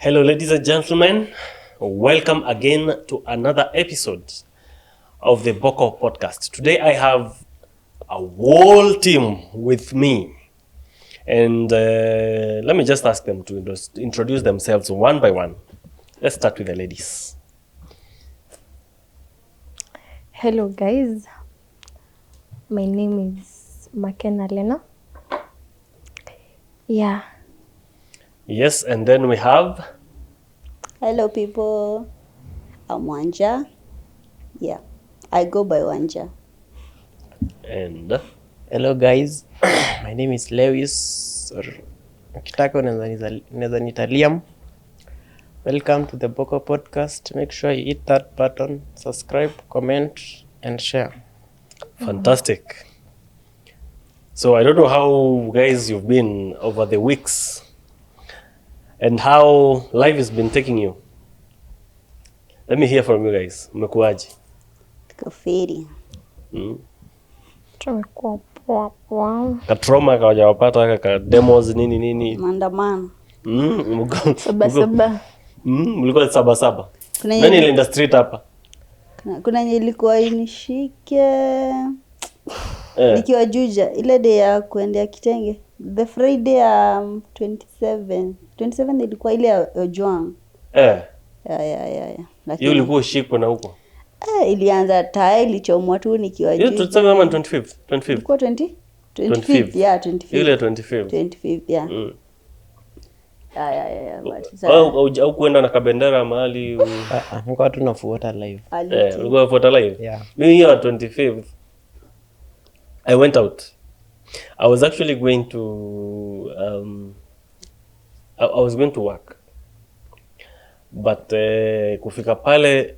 Hello, ladies and gentlemen. Welcome again to another episode of the Boko podcast. Today I have a whole team with me. And let me just ask them to introduce themselves one by one. Let's start with the ladies. Hello guys, my name is Makena Lena. Yeah. Yes, and then we have... Hello people, I'm Wanja. Yeah, I go by Wanja. And... Hello guys, my name is Lewis, or ukitaka unaweza nita Liam. Welcome to the Boko podcast. Make sure you hit that button, subscribe, comment and share. Fantastic. So I don't know how guys you've been over the weeks and how life has been taking you. Let me hear from you guys. Mmekuaje? Kafiri. Tumekuwa poa. Katroma kawajawapata ka demos nini. Maandamano. Saba. Mlikuwa saba. Kuna Nani ilienda street hapa? Kuna yenye ilikuwa inishike. Nikiwa Juja, ile day ya kuendea kitenge. The Friday 27 ilikuwa ile ya Ojwang. Yeah. Lakini Hiyo ilikuwa ushikwa na huko. ilianza tae ilichomwa tu nikiwa Hiyo Juja. tutasema kama 25th. Ilikuwa 25th, yeah, 25th. Ile 25th. 25th, yeah. Au kuenda na kabendera mahali Niko tunafuata live. ulikuwa photo live. Yeah. Mimi hiyo 25th I went out. I was actually going to I was going to work. But kufika pale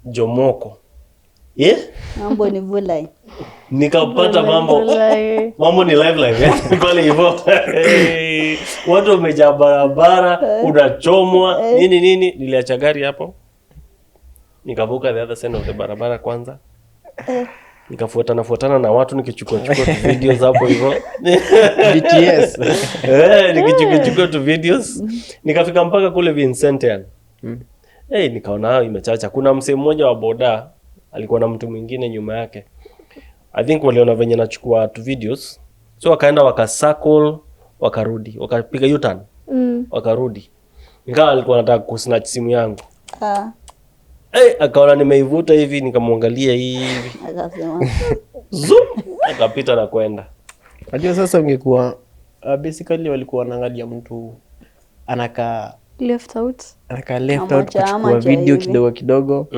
Jomoko. Yeah? Mambo ni vulai. Nikapata mambo ni live. Pale hivyo. Watu wamejaa barabara, unachomwa, nini. Niliacha gari hapo. Nikavuka the other side of the barabara kwanza. Nikafuatana na watu nikichukua videos hapo hivyo. BTS. Nikichukua tu videos. Nikafika mpaka kule Vincentian. Nikaona imechacha. Kuna msee mmoja wa boda alikuwa na mtu mwingine nyuma yake. I think waliona venye nachukua tu videos. So wakaenda wakacircle, wakarudi. Wakapiga U-turn. Wakarudi. Nikawa alikuwa anataka kusnatch simu yangu. Akaona nimeivuta hivi, nikamwangalia hivi. Akasema Zoom, akapita na kwenda. Unajua sasa ungekuwa basically walikuwa wanaangalia mtu anakaa Left out. kuchukua video kidogo.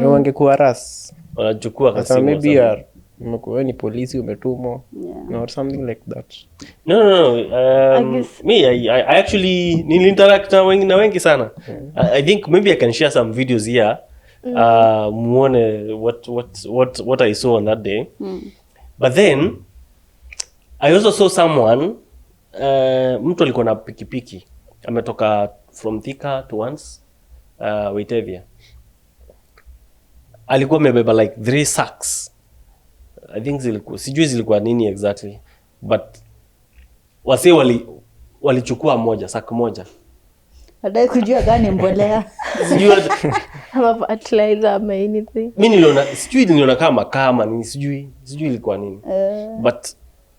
Wangekuwa ras. Wanachukua Sasa kasimu. maybe umekuwa ni polisi umetumwa or something like that. No. I actually nilinteract na wengi sana. I think maybe I can share some videos here. Muone what I saw on that day. But then I also saw someone, mtu alikuwa na pikipiki. Ametoka from Thika to once Waitevia. Alikuwa amebeba like 3 sacks. I think sijui zilikuwa nini exactly, but wase walichukua sack moja. Nadai kujua gani mbolea. Sijui Ama fertilizer ama anything. mimi niliona kama nini sijui ilikuwa nini. But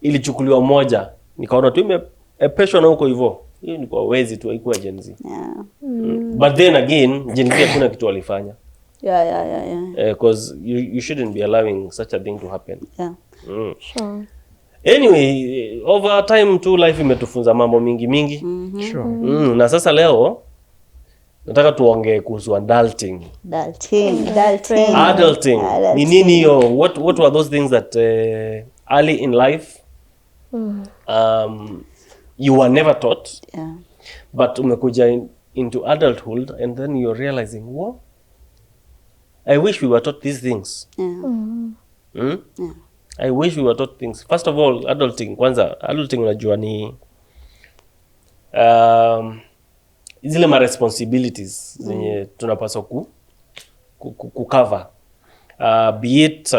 ilichukuliwa moja, nikaona tu imepeshwa na huko hivyo. Hiyo ni kwa wezi tu, haikuwa Gen Z. But then again, Gen Z hakuna kitu walifanya. Yeah. Because you shouldn't be allowing such a thing to happen. Yeah. Sure. Anyway, over time too life imetufunza mambo mingi. Sure. Na sasa leo nataka tuongee kuhusu adulting. Adulting. Ni nini hiyo? What were those things that early in life you were never taught? Yeah. But umekuja into adulthood and then you're realizing, what? I wish we were taught these things. Yeah. I wish we were taught things. First of all, adulting unajua ni zile ma responsibilities zenye tunapaswa cover. Be it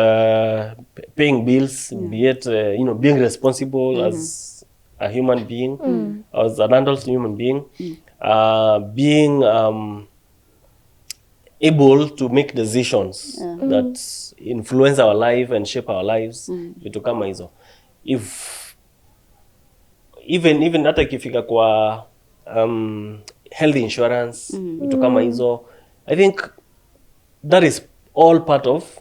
paying bills, be it being responsible as a human being, as an adult human being, being able to make decisions that influence our life and shape our lives, vitu kama hizo. If even hata ikifika kwa health insurance, vitu kama hizo, I think that is all part of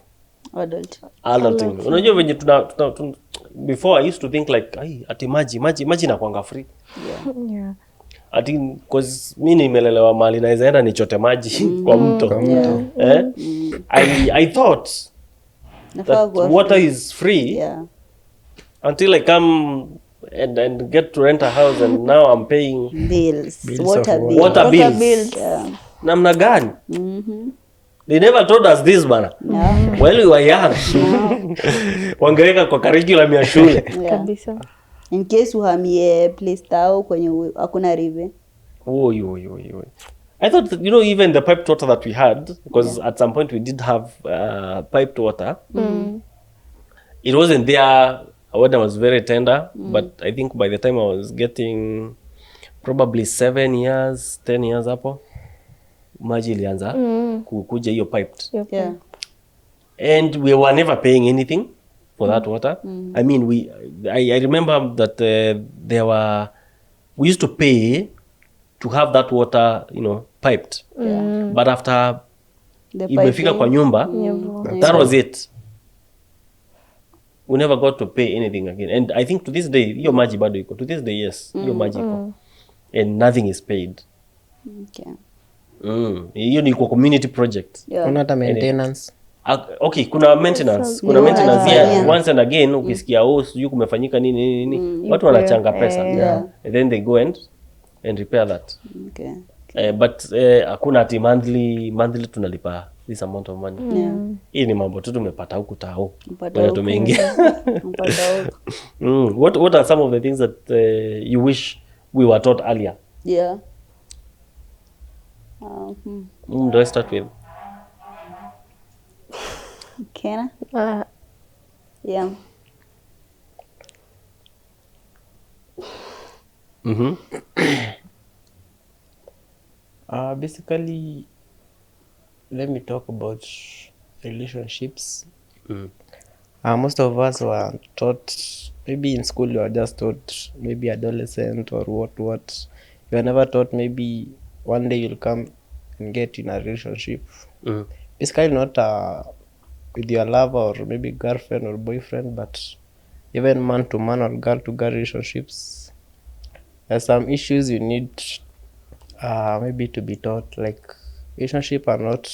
adulting. Unajua venye tuna before I used to think like ati maji nakuanga free. Yeah. Ati cause mimi nimelelewa mahali naweza enda nichote maji kwa mto. I thought that water is free until I come and get to rent a house, and now I'm paying bills water bills. Namna gani? They never told us this bana. While we were young. Wangeweka kwa curriculum ya shule. Kabisa. In case uhamie place tao kwenye hakuna river. I thought that, even the piped water that we had, because at some point we did have piped water. It wasn't there when I was very tender, but I think by the time I was getting probably 7 years, 10 years hapo, maji ilianza kukuja hiyo piped. Yeah. And we were never paying anything for that water. I mean, I remember that we used to pay to have that water, piped. But after imefika kwa nyumba, that was it. We never got to pay anything again. And I think to this day, hiyo maji bado iko. To this day, yes, hiyo maji iko. And nothing is paid. Okay. Hiyo ni kwa community project. Kuna hata maintenance. Okay, kuna maintenance. Kuna maintenance here. Once and again, ukisikia sijui kumefanyika nini, watu wanachanga pesa. And then they go and repair that. Okay. But hakuna ati monthly tunalipa this amount of money. Hii ni mambo tu tumepata huku tao. Wala tumeingia. What are some of the things that you wish we were taught earlier? Yeah. Do I start with? Can I? Yeah. Basically, let me talk about relationships. Most of us were taught, maybe in school you were just taught maybe adolescent or what. You were never taught maybe one day you'll come and get in a relationship. Basically not with your lover or maybe girlfriend or boyfriend, but even man to man or girl to girl relationships. There's some issues you need maybe to be taught, like relationship are not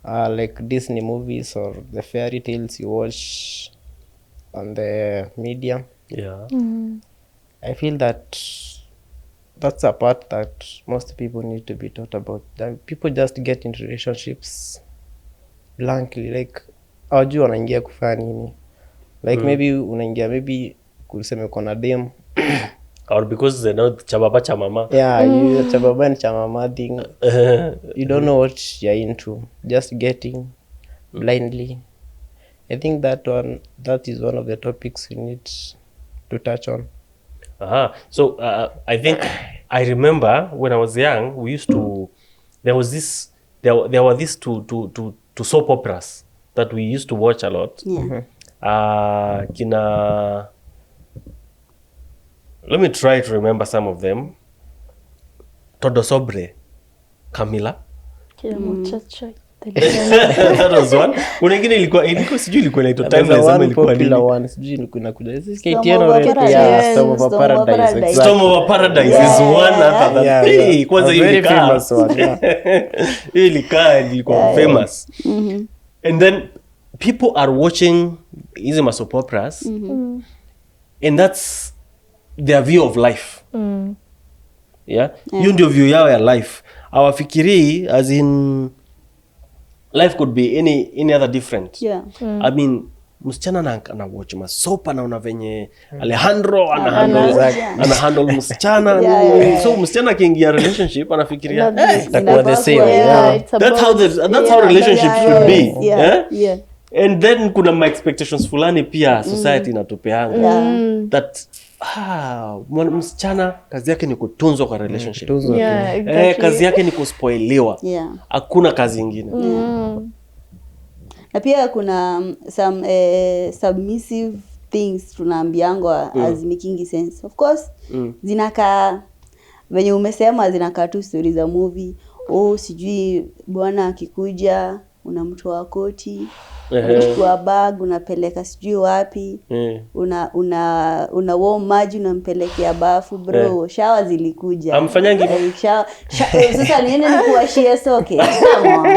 like Disney movies or the fairy tales you watch on the media. Yeah. I feel that that's a part that most people need to be taught about. That people just get into relationships blankly, like hawajui wanaingia kufanya nini, like maybe unaingia maybe kuseme uko na dem or because they know cha baba cha mama. You cha baba and cha mama thing. You don't know what you're into, just getting blindly. I think that is one of the topics we need to touch on. So I think I remember when I was young, we used to there were these two soap operas that we used to watch a lot. Let me try to remember some of them. Todo Sobre, Camila. Kila mchacha. That was one. Kuna ingine ilikuwa sijui ilikuwa inaitwa Timeless ama ilikuwa nini. Popular one, sijui ilikuwa inakuja. Storm of Paradise. Storm of Paradise is one after that. Kwanza very famous one. ilikuwa famous. And then people are watching hizi soap operas, and that's their view of life. Hiyo ndio view yao ya life. Hawafikirii as in life could be any other different. I mean, msichana ana watch masopa anaona venye Alejandro ana handle msichana. So msichana akiingia relationship anafikiria itakuwa the same. That's how relationships should be. And then kuna my expectations fulani pia society inatupeanga that msichana kazi yake ni kutunzwa kwa relationship. Yeah, exactly. Kazi yake ni kuspoiliwa. Yeah. Hakuna kazi ingine. Na pia kuna some submissive things tunaambiangwa as making sense. Of course, zinakaa venye umesema zinakaa tu stories za movie. Sijui bwana akikuja unamtoa koti, unachukua bag unapeleka sijui wapi, una warm maji unampelekea bafu bro. Shower zilikuja. Amfanyangi sasa niende nikuwashie soke. Come on.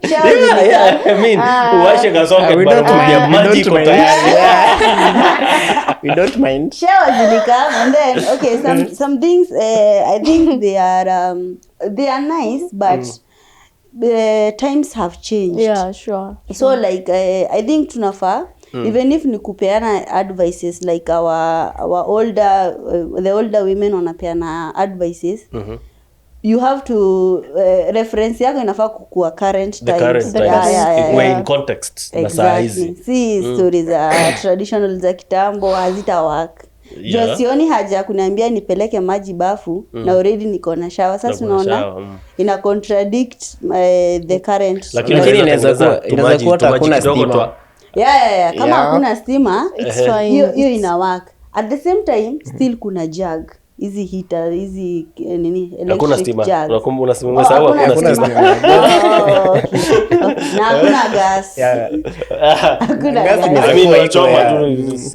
Shower zilikuja. I mean, uwashe kasoke bado maji iko tayari. We don't mind. Shower zilika and then okay, some things I think they are nice, but the times have changed. Yeah, sure. So like I think tunafaa even if ni kupeana advices like our older the older women wanapeana advices, you have to reference yako inafaa kukua current times. The current times. We're in context. Exactly. Si stories za traditional za kitambo hazita work. Yeah. Sioni haja kuniambia nipeleke maji bafu na already niko na shower. Sasa tunaona ina contradict the current. Lakini inaweza kuwa hakuna stima. Yeah. Kama hakuna stima, it's fine. Hiyo ina work. At the same time, still kuna jug. Hizi heater, hizi nini electric jug. Unakumbuka umesahau hakuna stima. Na hakuna gas. Hakuna gas. I mean unachoma tu.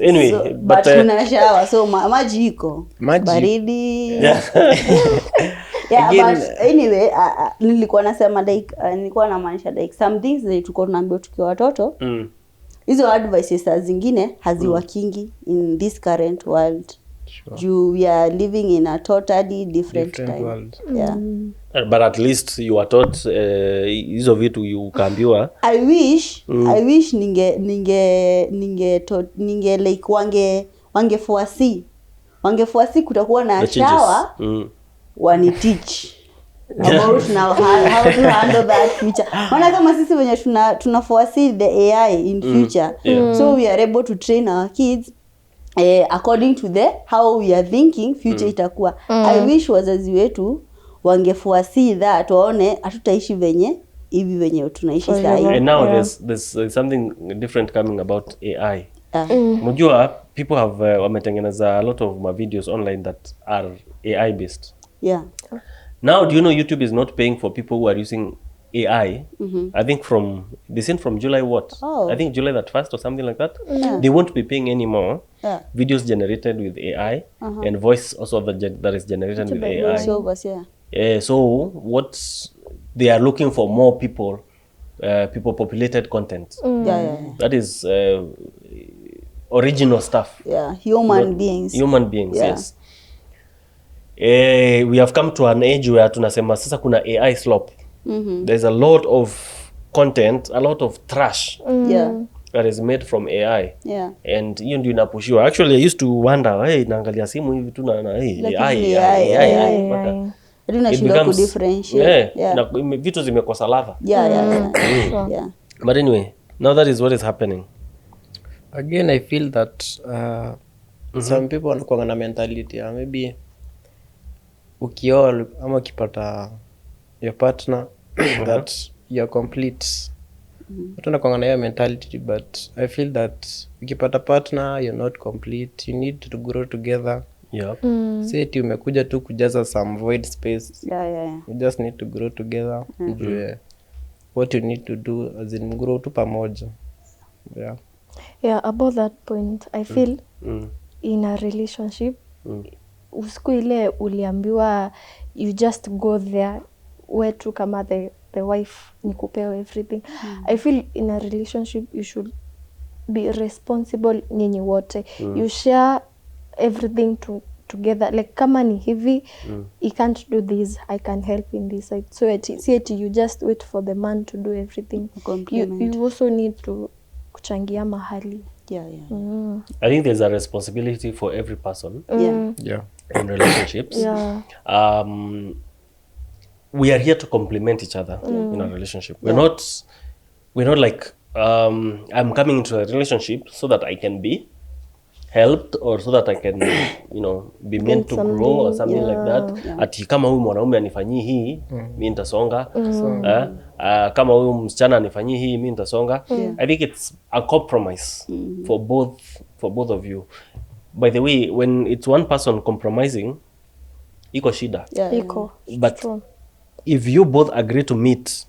Anyway, but kuna shower, so maji iko. Baridi. Yeah, but anyway, nilikuwa nasema like nilikuwa namaanisha like some things that tulikuwa tunaambiwa tukiwa watoto. Hizo advices zingine haziwakingi in this current world. Sure. We are living in a totally different time. World. Yeah. But at least you are taught hizo vitu ukaambiwa. I wish ninge like wangefuasi kutakuwa na shower. Wani teach about now how to handle that future. Maana kama sisi wenye tunafuasi the AI in future. So we are able to train our kids according to how we are thinking future itakuwa. I wish wazazi wetu wangefuasi that waone hatutaishi hivi venye tunaishi sasa hivi. And now there's something different coming about AI. Mjua people have wametengeneza a lot of my videos online that are AI based. Yeah. Now do you know YouTube is not paying for people who are using AI? I think from July what? I think July that 1st or something like that. They won't be paying anymore. Videos generated with AI and voice also that is generated with AI. So what they are looking for more people populated content. That is original stuff. Human beings, yes. We have come to an age where tunasema sasa kuna AI slop. There's a lot of content, a lot of trash that is made from AI. And hiyo ndio inapushiwa. Actually I used to wonder, naangalia simu hivi tu na AI. Tunashindwa kudifferentiate. Na vitu zimekosa ladha. But anyway, now that is what is happening. Again, I feel that some people wanakuwa na mentality maybe ukioa ama ukipata your partner that you're complete. Watu wanakuwa na hiyo mentality, but I feel that ukipata partner you're not complete. You need to grow together. Say eti umekuja tu kujaza some void space. You just need to grow together. What you need to do as in grow tu pamoja. About that point I feel in a relationship usiku ile uliambiwa you just go there wetu kama the wife nikupewa everything. I feel in a relationship you should be responsible nyinyi wote. You share everything together, like kama ni hivi you can't do this, I can help in this side. So you just wait for the man to do everything. You also need to kuchangia mahali. I think there's a responsibility for every person in relationships. We are here to complement each other in a relationship. We're not like I'm coming into a relationship so that I can be helped or so that I can be meant to grow or something like that. Ati kama huyu mwanaume anifanyii hii mimi nitasonga. Kama huyu msichana anifanyii hii mimi nitasonga. I think it's a compromise for both of you. By the way, when it's one person compromising, iko shida. Iko. But if you both agree to meet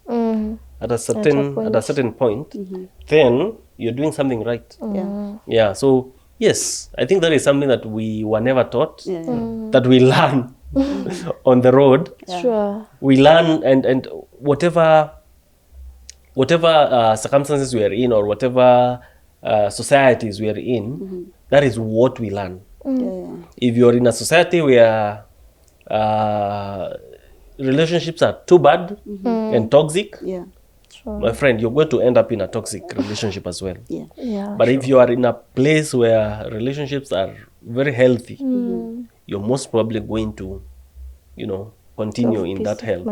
at a certain point, then you're doing something right. Yeah. So yes, I think that is something that we were never taught, that we learn on the road. Sure. We learn and whatever circumstances we are in or whatever societies we are in, that is what we learn. If you're in a society where relationships are too bad and toxic, my friend, you're going to end up in a toxic relationship as well. But if you are in a place where relationships are very healthy, you're most probably going to, continue in that health.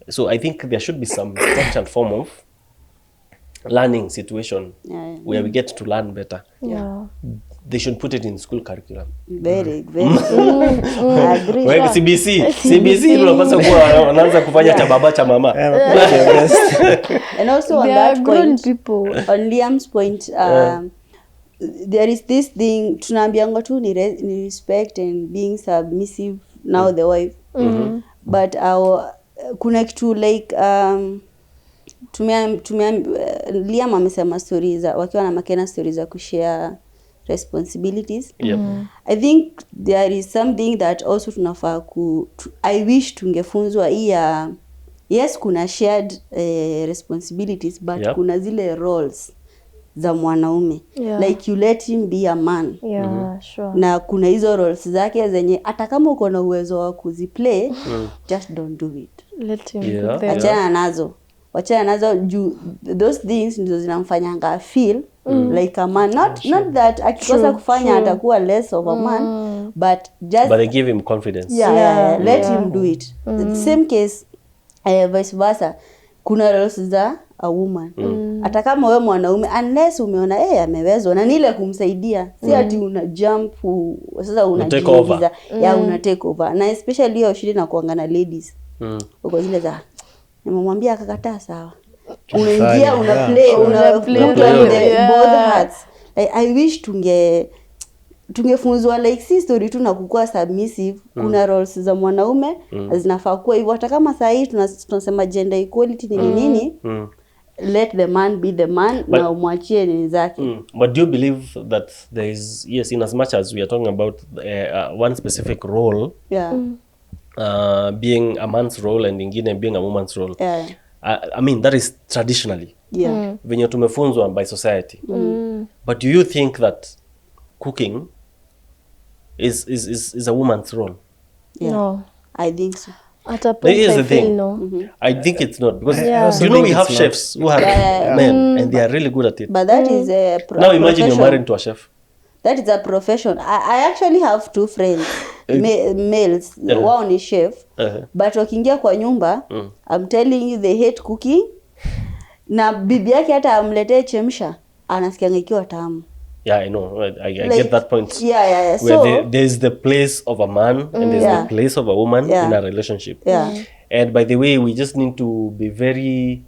So I think there should be some structured form of learning situation where we get to learn better. They should put it in school curriculum. Very I agree. Well, CBC unapaswa kuwa wanaanza kufanya cha baba cha mama. And also on that point, on Liam's point, there is this thing tunaambianga tu ni respect and being submissive now the wife. But kuna kitu like Liam amesema stories wakiwa na Makena stories za kushare responsibilities. I think there is something that also tunafaa I wish tungefunzwa hii yes kuna shared responsibilities but kuna zile roles za mwanaume like you let him be a man. Sure. Na kuna hizo roles zake zenye hata kama uko na uwezo wa kuziplay just don't do it. Let him do that. Wachana nazo juu those things ndizo zinamfanyanga feel like a man, not that akikosa kufanya atakuwa less of a man, but they give him confidence. Let him do it. The same case vice versa, kuna roles za a woman. Hata kama wewe mwanaume unless umeona amewezwa na nile kumsaidia, si ati una jump sasa unajiingiza una take over, na especially hiyo shida na kuangana ladies uko zile za nimemwambia akakataa sawa, unaingia una play both hearts. Like, I wish tungefunzwa like si story tu na kukua submissive. Kuna roles za mwanaume zinafaa kuwa hivyo, hata kama saa hii tunasema gender equality ni nini. Let the man be the man na umwachie nini zake. But do you believe that there is, yes, in as much as we are talking about one specific role, being a man's role and ingine being a woman's role, I mean that is traditionally venye tumefunzwa by society. But do you think that cooking is a woman's role? No, I think so. At a point I feel no. I think it's not, because we have chefs who are men and they are really good at it. But that is a now imagine you're married to a chef. That is a profession. I actually have two friends, males. One is chef, but wakiingia kwa nyumba, I'm telling you they hate cooking. Na bibi yake hata amletee chemsha, anasikia ikiwa tamu. Yeah, I know. I get that point. Where so there's the place of a man and there's the place of a woman in a relationship. And by the way, we just need to be very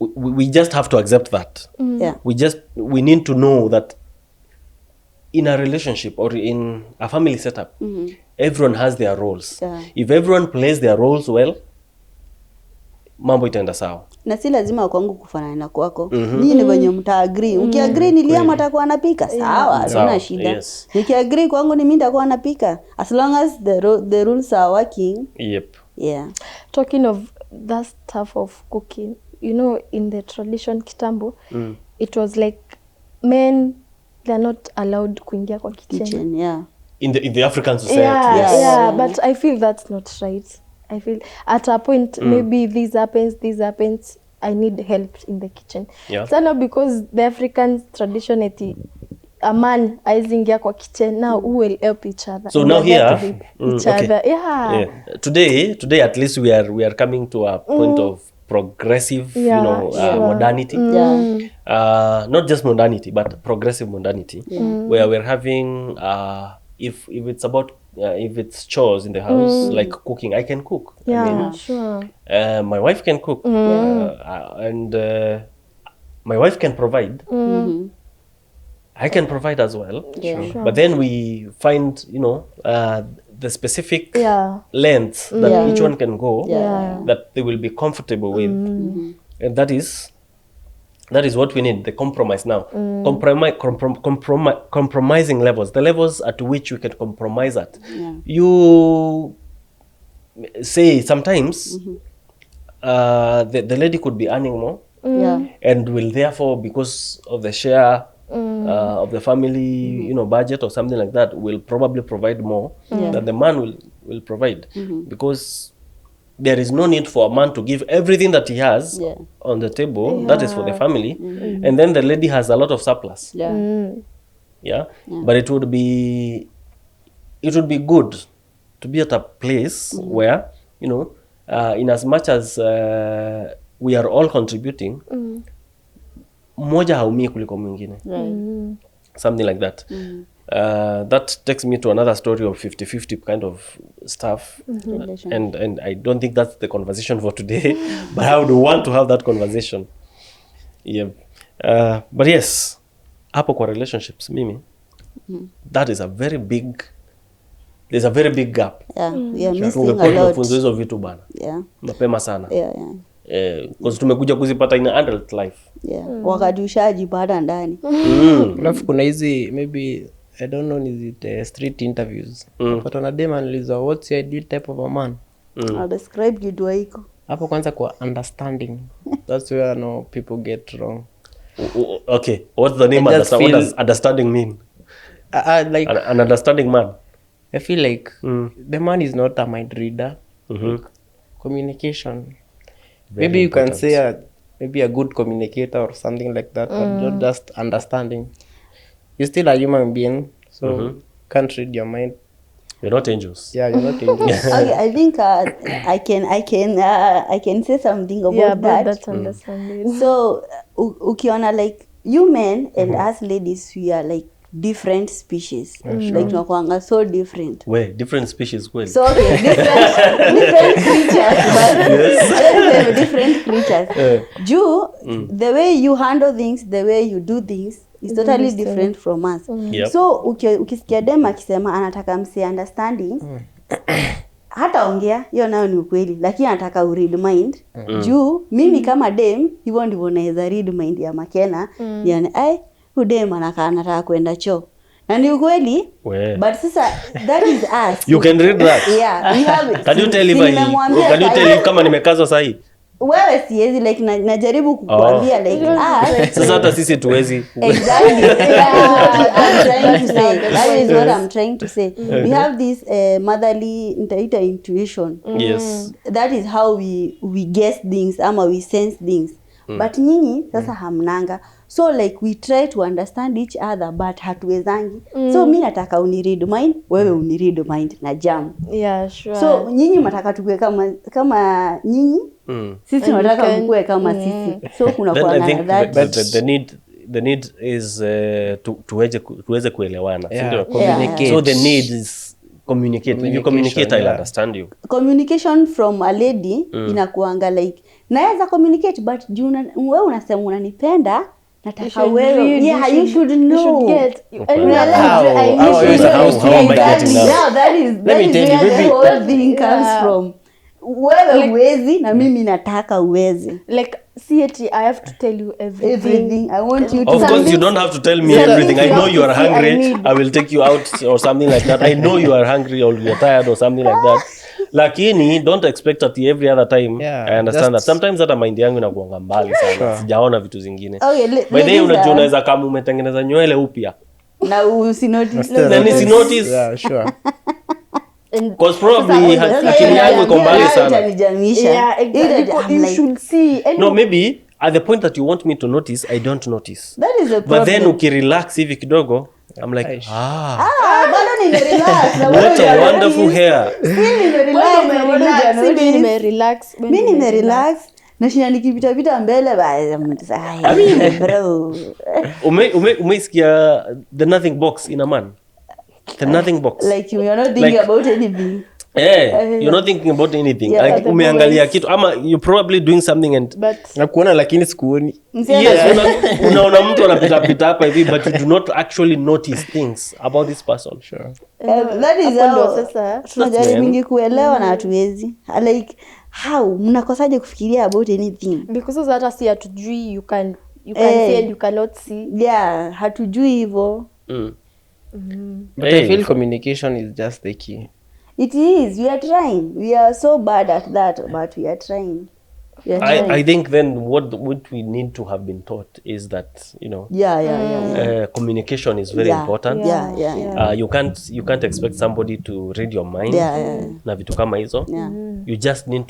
we just have to accept that. We need to know that in a relationship or in a family setup, everyone has their roles. If everyone plays their roles well, mambo itaenda sawa. Na si lazima kwangu kufanana na kwako. Nyinyi ni wenye mtaagree. Ukiagree ni Liam atakuwa anapika, sawa, hakuna shida. Ukiagree kwangu ni mimi nitakuwa anapika. As long as the rules are working. Talking of that stuff of cooking, in the tradition kitambo, it was like men, they're not allowed kuingia kwa kitchen. In the African society. But I feel that's not right. I feel at a point maybe this happens, I need help in the kitchen. So now because the African tradition a man aizingia kwa kitchen, now who will help each other? So now here each other. Today at least we are coming to a point of progressive modernity. not just modernity but progressive modernity, where we're having if it's about if it's chores in the house, like cooking, I can cook. Yeah, sure. My wife can cook, and my wife can provide. I can provide as well. Sure. But then we find, the specific lengths that each one can go, that they will be comfortable with, and that is what we need. The compromise now, compromising levels, the levels at which we can compromise at. You say sometimes the lady could be earning more, and will therefore, because of the share of the family, budget or something like that, will probably provide more than the man will provide, because there is no need for a man to give everything that he has on the table. That is for the family, and then the lady has a lot of surplus. But it would be good to be at a place where, in as much as we are all contributing, mmoja haumii kuliko mwingine, something like that. That takes me to another story of 50-50 kind of stuff, and I don't think that's the conversation for today, but I would want to have that conversation. But yes, hapo kwa relationships, mimi, that is there's a very big gap. We are missing a lot. Tufunzo hizo vitu bana mapema sana, because tumekuja kuzipata in adult life, wakati ushajipata ndani. Alafu kuna hizi maybe I don't know, is it street interviews, but on a dem analiza what's your ideal type of a man, I'll describe kitu haiko hapo kwanza kwa understanding. That's where I know people get wrong. Okay, what's the name? What does understanding mean? Like an understanding man, I feel like the man is not a mind reader. Like, communication, very maybe important. You can say maybe a good communicator or something like that, but not just understanding. You're still a human being, so can't read your mind. You're not angels. Yeah, you're not angels. Okay, I think I can say something about that. That's understanding. So ukiona like you men and us ladies, we are like different species. Like tunakuanga so different. Where different species kweli. So okay, different creatures, but different creatures. The way you handle things, the way you do things is totally different from us. So ukisikia dem akisema anataka msi understanding, hata ongea hiyo nayo ni ukweli, lakini anataka read mind. Mimi kama dem hivyo ndivyo naweza read mind ya Makena. Yani dem anataka kwenda choo. Na ni ukweli, but sasa that is us. You can read that. Yeah, we have. Can you tell if kama nimekazwa sahi? Wewe siwezi like najaribu kukuambia like sasa hata sisi tuwezi. Exactly. That is what I'm trying to say. We have this motherly intuition. Yes. That is how we guess things ama we sense things. But nyinyi sasa hamnanga. So like we try to understand each other but hatuwezangi. So mimi nataka uniread mind, wewe uniread mind na jam. Yeah, sure. So nyinyi mnataka tukue kama nyinyi. Sisi tunataka mkue kama sisi. So kuna kwa that the need is tuweze kuelewana. Communicate. So the need is communicate. If you communicate, I'll understand you. Communication from a lady inakuanga like naweza communicate but wewe unasema unanipenda, nataka wewe. Yeah, you should know. You should get. How am I getting now? Yeah, that is where the whole thing comes from. Wewe uwezi na mimi nataka uwezi. Like, see it, I have to tell you everything. I want you to. Of course, you don't have to tell me everything. I know you are hungry. I will take you out or something like that. I know you are hungry or you're tired or something like that. Lakini don't expect at every other time. I understand that. Sometimes hata mind yangu inakuanga mbali sana. Sijaona vitu zingine. By the way, unaweza kama umetengeneza nywele upya. Na usinotice. Then is notice. Yeah, sure. Because probably akili yangu iko mbali sana. Yeah, exactly. You should see. No, maybe at the point that you want me to notice, I don't notice. That is a problem. But then ukirelax hivi kidogo, I'm like, bado nimerelax. What a wonderful hair. Mimi nimerelax. nashinda nikipita mbele bro. Umeisikia the nothing box in a man? The nothing box. Like you're not thinking about anything. You're not thinking about anything. Yeah, Like the umeangalia moments. kitu ama you're probably doing something and But nakuona lakini sikuoni. yes, unaona mtu anapita hapa hivi but you do not actually notice things about this person. Sure. That is hapo ndo how sasa tunajaribu kuelewa na hatuwezi. Like how mnakosaje kufikiria about anything? because sasa hata si hatujui you can see and you cannot see. Yeah, hatujui hivyo. But I feel communication is just the key. It is. We are trying. We are so bad at that, but we are trying. We are trying. I think then what we need to have been taught is that, you know, Yeah. communication is very Yeah. important. Yeah. You can't expect somebody to read your mind. Yeah. Na vitu kama hizo. Yeah. You just need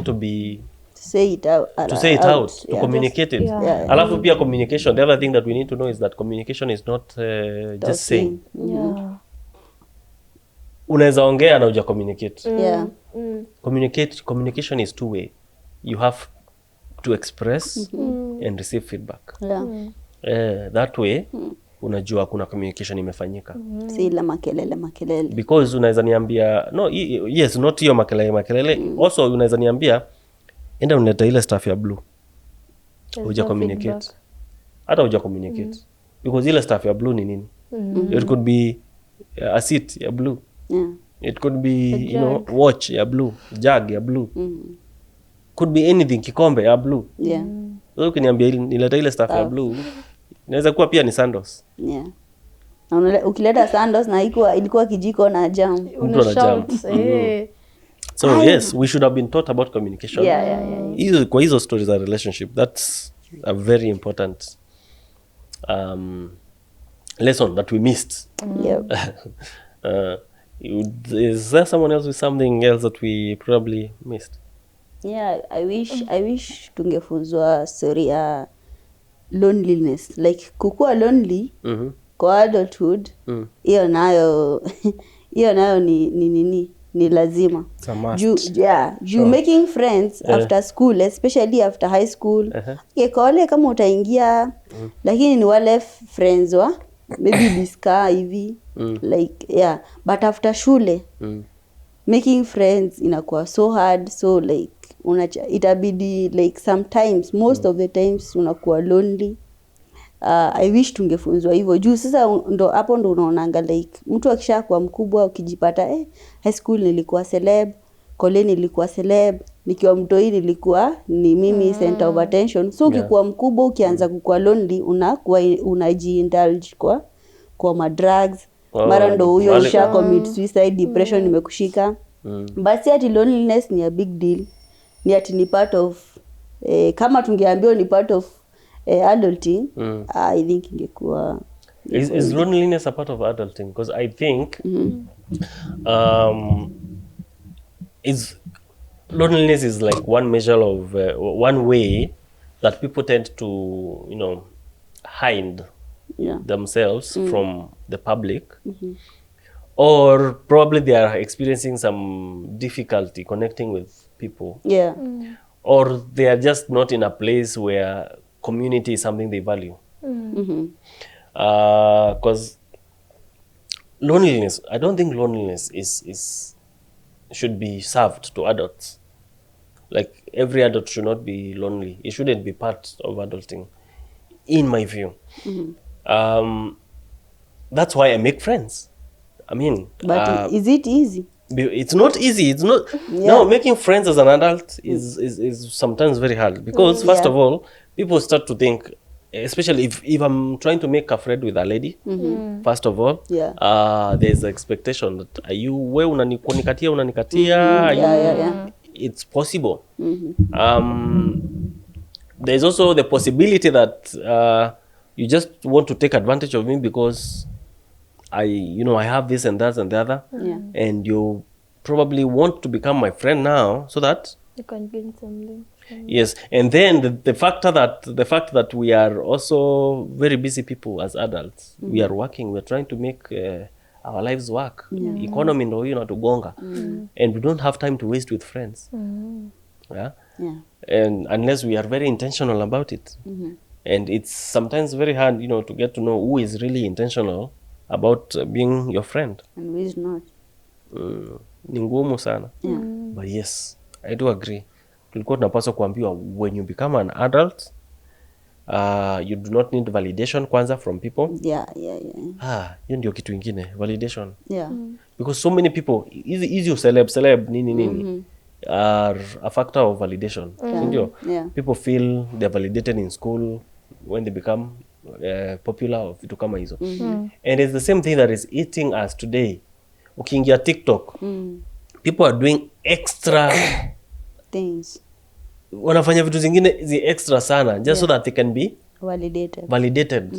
to be Say it out. to Yeah. communicate it. Yeah. Alafu pia communication, the other thing that we need to know is that communication is not just saying. Yeah. Unaweza ongea na uja communicate. Yeah. Communication is two way. You have to express and receive feedback. Yeah. That way unajua kuna communication imefanyika. Si la makelele. Because unaweza niambia yes, not hiyo makelele. Also unaweza niambia enda unaleta ile stuff ya blue. Uja communicate. Hata uja communicate. Because ile stuff ya blue ni nini? It could be a seat ya blue. Yeah. It could be, you know, watch ya blue, jug ya blue. Could be anything, kikombe ya blue. Yeah. So ukiniambia nileta ile stuff ya blue, inaweza kuwa pia ni sandals. Yeah. Na ukileta sandals na ilikuwa kijiko na jam. Mtu ana jam. So yes, we should have been taught about communication. Yeah. Kwa hizo stories of relationship, that's a very important lesson that we missed. Yeah. Is there someone else with something else that we probably missed? Yeah, I wish tungefunzwa story ya loneliness. Like kukua lonely kwa adulthood, hiyo nayo ni lazima. It's a must. Sure. Making friends after school, especially after high school. Kole kama utaingia lakini ni wale friends wa maybe biska hivi. Like but after shule making friends inakuwa so hard, so like itabidi like sometimes most of the times unakuwa lonely. I wish tungefunzwa hivyo juu sasa ndo hapo ndo unaonanga like mtu akishakuwa mkubwa ukijipata high school nilikuwa celeb, college nilikuwa celeb, nikiwa mtoi nilikuwa ni mimi center of attention. So ukikuwa mkubwa ukianza kukua lonely unajiindulge kwa madrugs. Mara ndo huyo usha commit suicide, depression imekushika. Basi ati loneliness ni a big deal. Ni ati ni part of kama tungeambiwa ni part of adulting, I think ingekuwa is loneliness a part of adulting? Because I think loneliness is like one measure of one way that people tend to, you know, hide themselves from the public. Or probably they are experiencing some difficulty connecting with people. Or they are just not in a place where community is something they value. Because loneliness, I don't think loneliness should be served to adults. Like every adult should not be lonely. It shouldn't be part of adulting, in my view. That's why I make friends. I mean, but is it easy? It's not easy. It's not. No, making friends as an adult is sometimes very hard because first of all, people start to think, especially if I'm trying to make a friend with a lady, first of all, there's the expectation that are you unanikatia. It's possible. There's also the possibility that you just want to take advantage of me because I have this and that and the other, and you probably want to become my friend now so that you can gain something. Yes, and then the fact that we are also very busy people as adults, we are working, we're trying to make our lives work. Economy ndo hiyo inatugonga, and we don't have time to waste with friends. Yeah. Yeah. And unless we are very intentional about it. And it's sometimes very hard, you know, to get to know who is really intentional about being your friend. And we is not. Ni ngumu sana. Yeah. But yes, I do agree. Tulikuwa tunapaswa kuambiwa when you become an adult, you do not need validation kwanza from people. Yeah. Hiyo ndio kitu ingine, validation. Yeah. Because so many people, easy celeb nini are a factor of validation. Sindio? Yeah. People feel they're validated in school when they become popular or vitu kama hizo. And it's the same thing that is eating us today. Ukiingia TikTok, people are doing extra Things. Wanafanya vitu zingine extra sana just so that they can be validated.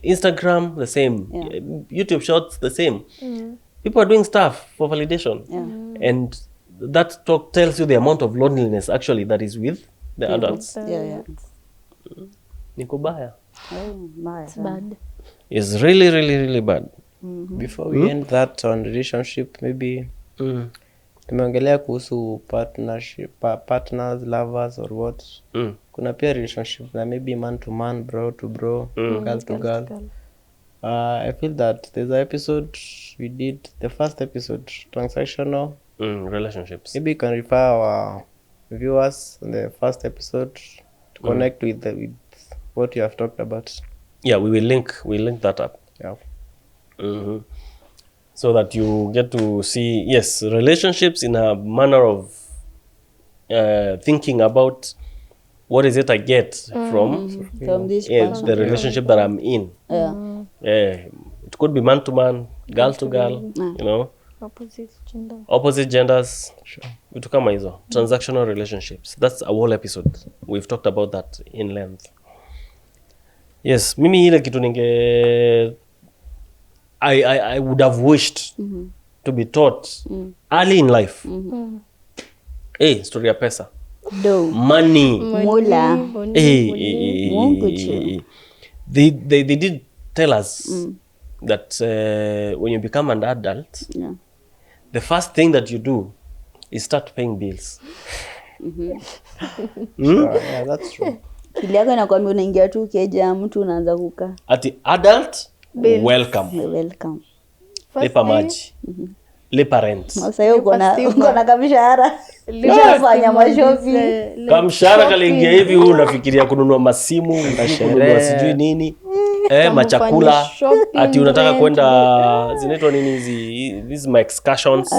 Instagram the same. YouTube Shorts the same. People are doing stuff for validation. And that talk tells you the amount of loneliness actually that is with the adults. Yeah. Ni kubaya. It's bad. It's really, really, really bad. Before we end that on relationship, maybe tumeongelea kuhusu partners, lovers or what. Kuna pia relationship na maybe man to man, bro to bro, girl to girl. I feel that there's an episode we did, the first episode, transactional Relationships. Maybe you can refer our viewers on the first episode to connect with what you have talked about. Yeah, we will link that up. Yeah. So that you get to see, yes, relationships in a manner of thinking about what is it I get from this the relationship that I'm in. It could be man to man, girl to girl, you know, opposite genders. Vitu kama hizo. Transactional relationships. That's a whole episode. We've talked about that in length. Yes, mimi ile kitu I would have wished to be taught early in life. Hey, story ya pesa. Money. Mula. They did tell us that when you become an adult, the first thing that you do is start paying bills. Yeah, that's true. Kili yako inakwambia unaingia tu keja mtu unaanza kukaa. Ati adult, welcome. Lipa maji. Lipa rent. Sasa hiyo uko na kamshahara. Unafanya mashopping. Kamshahara kalingia hivi unafikiria kununua masimu, kununua sijui nini. Machakula. Ati unataka kwenda zinaitwa nini hizi? These my excursions.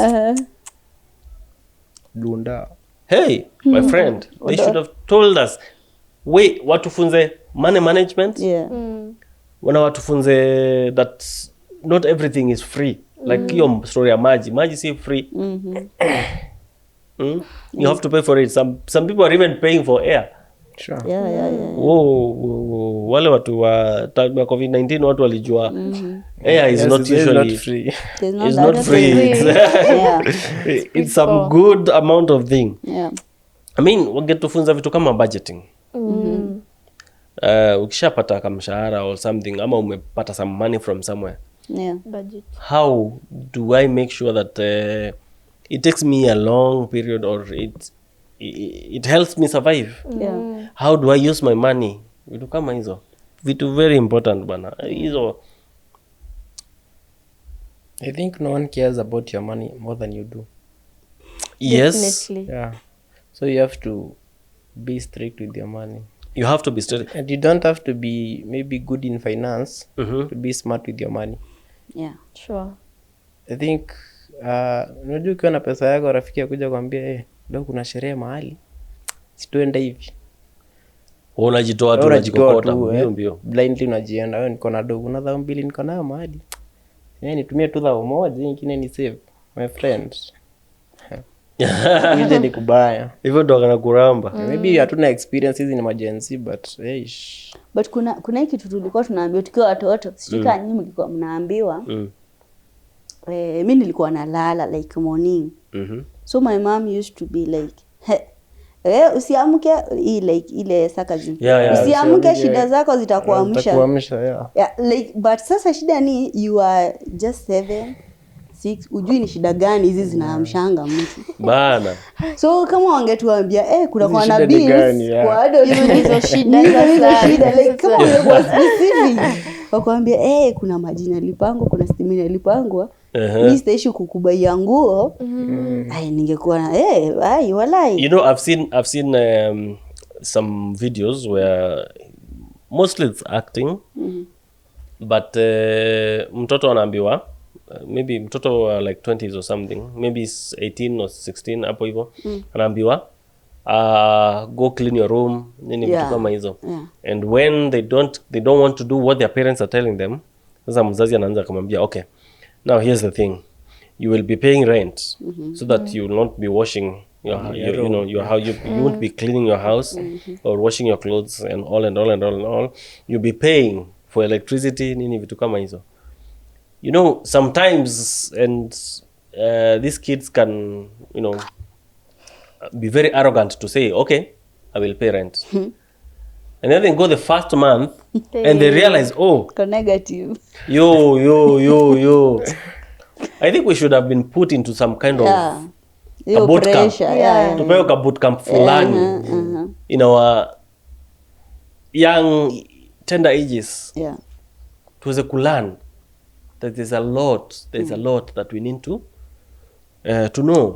Dunda. Hey, my friend, they should have told us. Wait, watufunze money management. Wana watufunze that not everything is free. Like hiyo story ya maji si free. You have to pay for it. Some people are even paying for air. Sure. Yeah. Wale watu wa COVID-19 watu walijua air is not usually free. It's not free. It's some good amount of thing. I mean, wangetufunza vitu kama budgeting. Ukishapata kamshahara or something ama umepata some money from somewhere. Budget. How do I make sure that it takes me a long period or it helps me survive? How do I use my money? Vitu kama hizo. Vitu very important bana. Hizo. I think no one cares about your money more than you do. Yes. Definitely. Yeah. So you have to be strict with your money. You have to be strict. And you don't have to be maybe good in finance to be smart with your money. Yeah. Sure. I think unajua ukiwa na pesa yako rafiki akuja kwambia leo kuna sherehe mahali situende hivi. Unajitoa tu unajikokota mbio. Blindly unajienda wewe niko na dogo na 2,000 niko nayo mahali. Nitumie tu 1,000 nyingine ni save my friends. Hizi ni kubaya. Hivyo ndo kana kuramba. Maybe hatuna experience hizi ni emergency but But kuna kitu tulikuwa tunaambiwa tukiwa watoto. Sijui kama nyinyi mlikuwa mnaambiwa. Mimi nilikuwa nalala like morning. So my mom used to be like usiamke ile sakazi. Usiamke shida zako zitakuamsha. Zitakuamsha, Yeah, like but sasa shida ni you are just 7, 6 ujui ni shida gani hizi zinamshanga mtu bana. so kama wangetuambia kuna kwa na shida ni bills gani, yeah. kwa adulthood hizo shida hizo sasa. shida like kama wangekuwa specific wakwambia kuna majina yalipangwa kuna stimina yalipangwa mimi sitaishi kukubaia nguo ningekuwa walai. You know, I've seen some videos where mostly it's acting, but mtoto anaambiwa maybe mtoto like 20s or something, maybe it's 18 or 16 hapo hivyo, anaambiwa go clean your room nini vitu kama hizo. And when they don't want to do what their parents are telling them, sasa mzazi anaanza kumwambia okay, now here's the thing, you will be paying rent so that you will not be washing you won't be cleaning your house or washing your clothes and all. You'll be paying for electricity nini vitu kama hizo. You know, sometimes and these kids can, be very arrogant to say, okay, I will pay rent. And then they go the first month and they realize, negative. Yo. I think we should have been put into some kind of a boot camp. Tupewe ka boot camp fulani in our young tender ages. Tuweze kulearn that there's a lot that we need to know.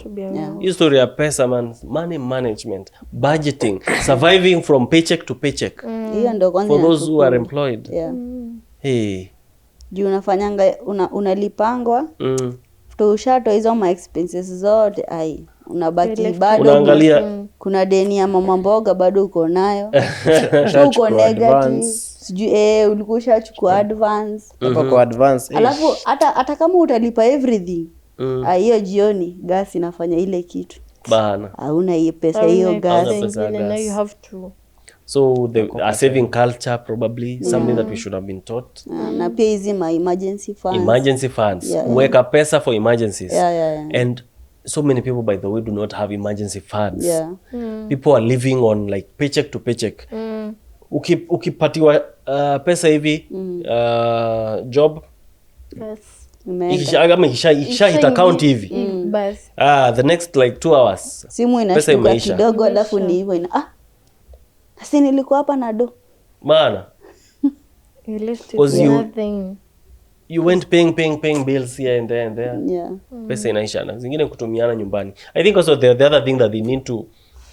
History ya pesa, money management, budgeting, surviving from paycheck to paycheck. For those who are employed. Hey. Juu unafanyanga unalipangwa ushatoa hizo ma expenses zote unabaki bado unaangalia kuna deni ya mama mboga bado uko nayo so uko negative sijui ulikuwa ushachukua advance hapo kwa advance alafu hata kama utalipa everything hiyo jioni gas inafanya ile kitu bana hauna hiyo pesa hiyo gas now you have to. So a saving culture probably something that we should have been taught. Na pia hizi emergency funds kuweka pesa for emergencies. And so many people, by the way, do not have emergency funds. People are living on like paycheck to paycheck. Ukipatiwa pesa hivi job ikisha hit account hivi the next like 2 hours simu inashtuka kidogo alafu ni hivyo Asi nilikuwa hapa na do. Maana. You went paying bills here and there. Yeah. Pesa inaisha na zingine kutumiana nyumbani. I think also the other thing that they need to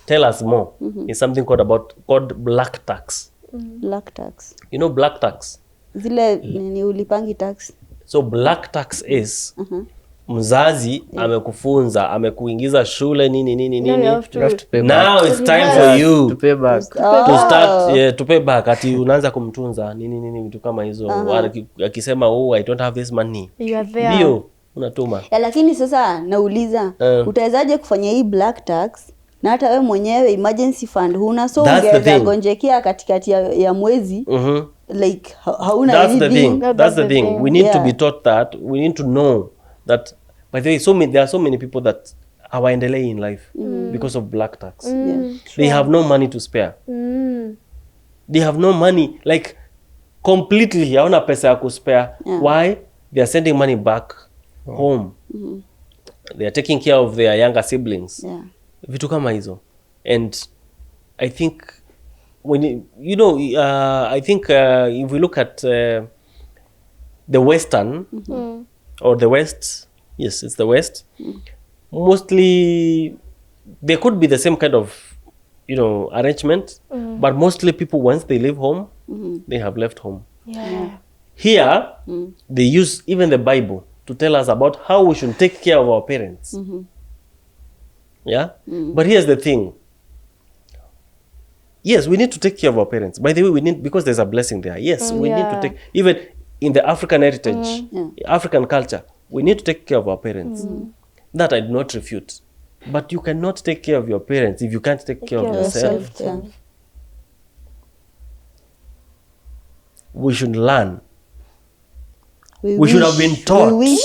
tell us more is something called black tax. Black tax. You know black tax? Zile ni ulipangi tax. So black tax is mzazi amekufunza, amekuingiza shule nini. Now it's time for you to pay back. To start to pay back. Ati unaanza kumtunza nini vitu kama hizo. Akisema I don't have this money. You are there. Bio unatuma. Lakini sasa nauliza utawezaje kufanya hii black tax na hata wewe mwenyewe emergency fund huna, so ungeweza gonjekea katikati ya mwezi. Like hauna anything. That's the thing. We need to be taught that. We need to know that, by the way, there are so many people that hawaendelei in life because of black tax. They have no money to spare. They have no money, like completely hawana pesa ya kuspare. Why? They are sending money back home. They are taking care of their younger siblings. Vitu kama hizo. And I think when I think if we look at the Western or the West, yes, it's the West. Mostly, there could be the same kind of, arrangement, but mostly people, once they leave home, they have left home. Here, they use even the Bible to tell us about how we should take care of our parents. But here's the thing. Yes, we need to take care of our parents. By the way, because there's a blessing there. Yes, we need to take, even in the African heritage, African culture, we need to take care of our parents. That I do not refute. But you cannot take care of your parents if you can't take care of yourself. We should learn. We should have been taught. We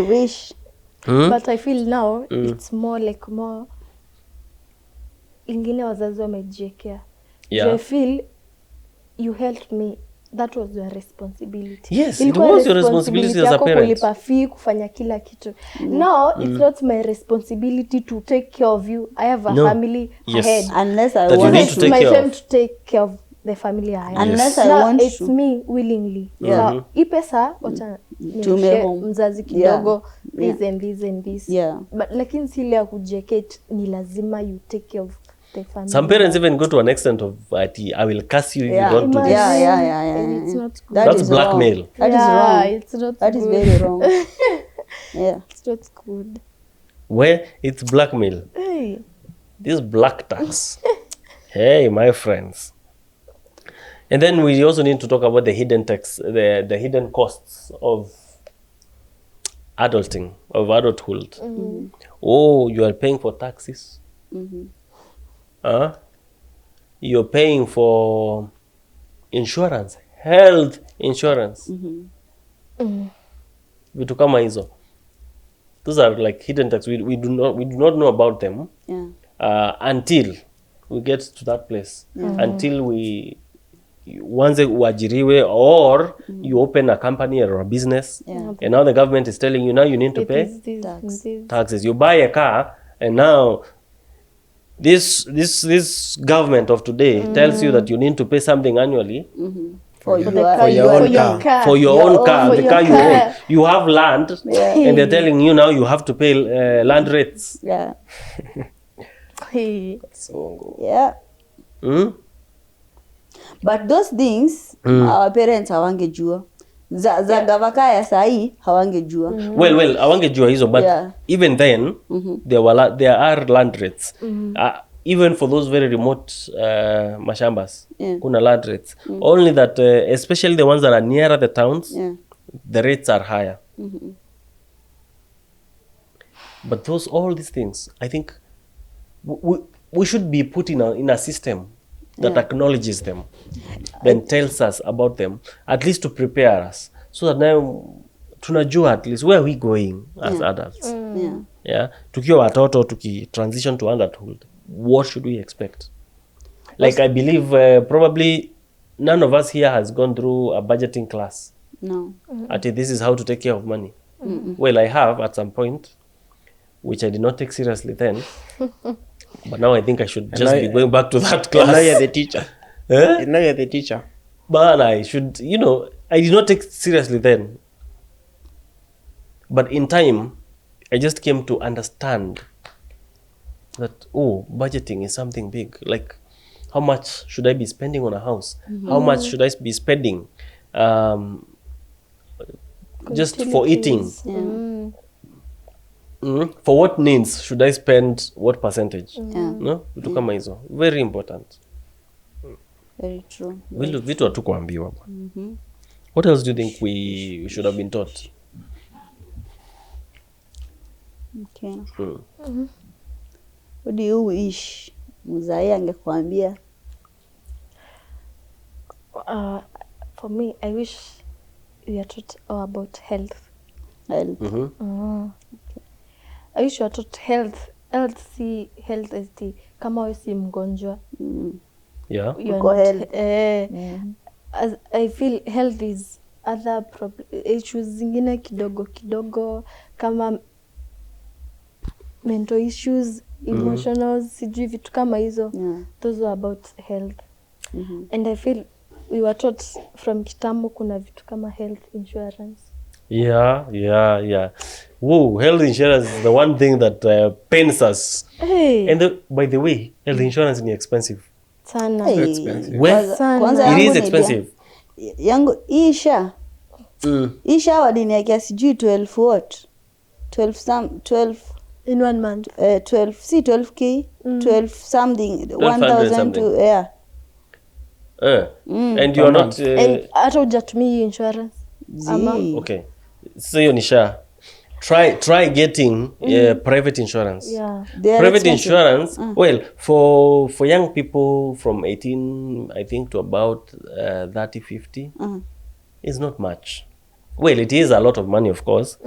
wish. But I feel now it's more ingine wazazi wamejiekea. I feel you helped me that was your responsibility. Yes, it Ilikuwa was your responsibility as a yako parent. kulipa fee, kufanya kila kitu. Now it's not my responsibility to take care of you. I have a No. family Yes. ahead. Unless I That you want need It's to take my care time of. to take care of the family I have. Unless I Now, want it's to. me willingly. Yeah. So, hii pesa wacha Tume nirushie home. mzazi kidogo, Yeah. this and this and this. Yeah. But lakini si ile ya kujeket ni lazima you take care of the family. Some parents even go to an extent of I will curse you if Yeah. you don't do this. Imagine. Yeah. And it's not good. That That's is blackmail. Wrong. That is Yeah, wrong. it's not That is good. very wrong. Yeah. It's not good. Where it's blackmail. Hey. This black tax. Hey, my friends. And then we also need to talk about the hidden tax, the hidden costs of adulting, of adulthood. Oh, you are paying for taxes. You're paying for insurance, health insurance. Vitu kama hizo. Those are like hidden tax. We do not know about them. Yeah. Until we get to that place. Until once uajiriwe or you open a company or a business, and now the government is telling you now you need to pay taxes. You buy a car, and now this government of today tells you that you need to pay something annually For For your the car, your own car. for your own car, for the your car you car. own. You have land, and they're telling you now you have to pay land rates. Yeah. Hey. Yeah. But those things our parents hawangejua. Za gavaka ya sahi hawangejua. Well, awangejua hizo, but Yeah. even then there are land rates. Even for those very remote mashambas, kuna land rates. Only that especially the ones that are nearer the towns, the rates are higher. But all these things, I think we should be put in a system that acknowledges them, then tells us about them, at least to prepare us, so that now tunajua at least where are we going as adults. Yeah, tukiwa watoto transition to adulthood, what should we expect? Like I believe probably none of us here has gone through a budgeting class. No. This is how to take care of money. Well, I have at some point, which I did not take seriously then. But now I think I should just be going back to that class. Now you're the teacher. Eh? Now you're the teacher. But I should, I did not take seriously then. But in time, I just came to understand that, budgeting is something big. Like, how much should I be spending on a house? How much should I be spending just for eating? For what needs should I spend what percentage? No? Vitu kama hizo. Very important. Very true. Vitu hatukuambiwa bwana. What else do you think we should have been taught? Okay. What do you wish mzai angekuambia? For me, I wish we are taught all about health. Health. I wish we are taught health. Health is the kama wewe si mgonjwa. Yeah. You are Uko not- health. As I feel health is other issues zingine kidogo kama mental issues, emotional, sijui vitu kama hizo. Those are about health. And I feel we were taught from kitambo kuna vitu kama health insurance. Yeah. Whoa, health insurance is the one thing that pains us. Hey. And by the way, health insurance is expensive. Sana. Hey. expensive. Well, Kwanza it yangu is ni expensive. Yangu isha wadiniakia sijui 12 what 12 In 1 month. 12 si 12k 12 something 1200 1000 to something. And you're not And hata hujatumia hiyo insurance. okay. So hiyo ni SHA. Try getting private insurance. Yeah. They are Private expensive. insurance, well, for young people from 18, I think, to about 30, 50, is not much. Well, it is a lot of money, of course,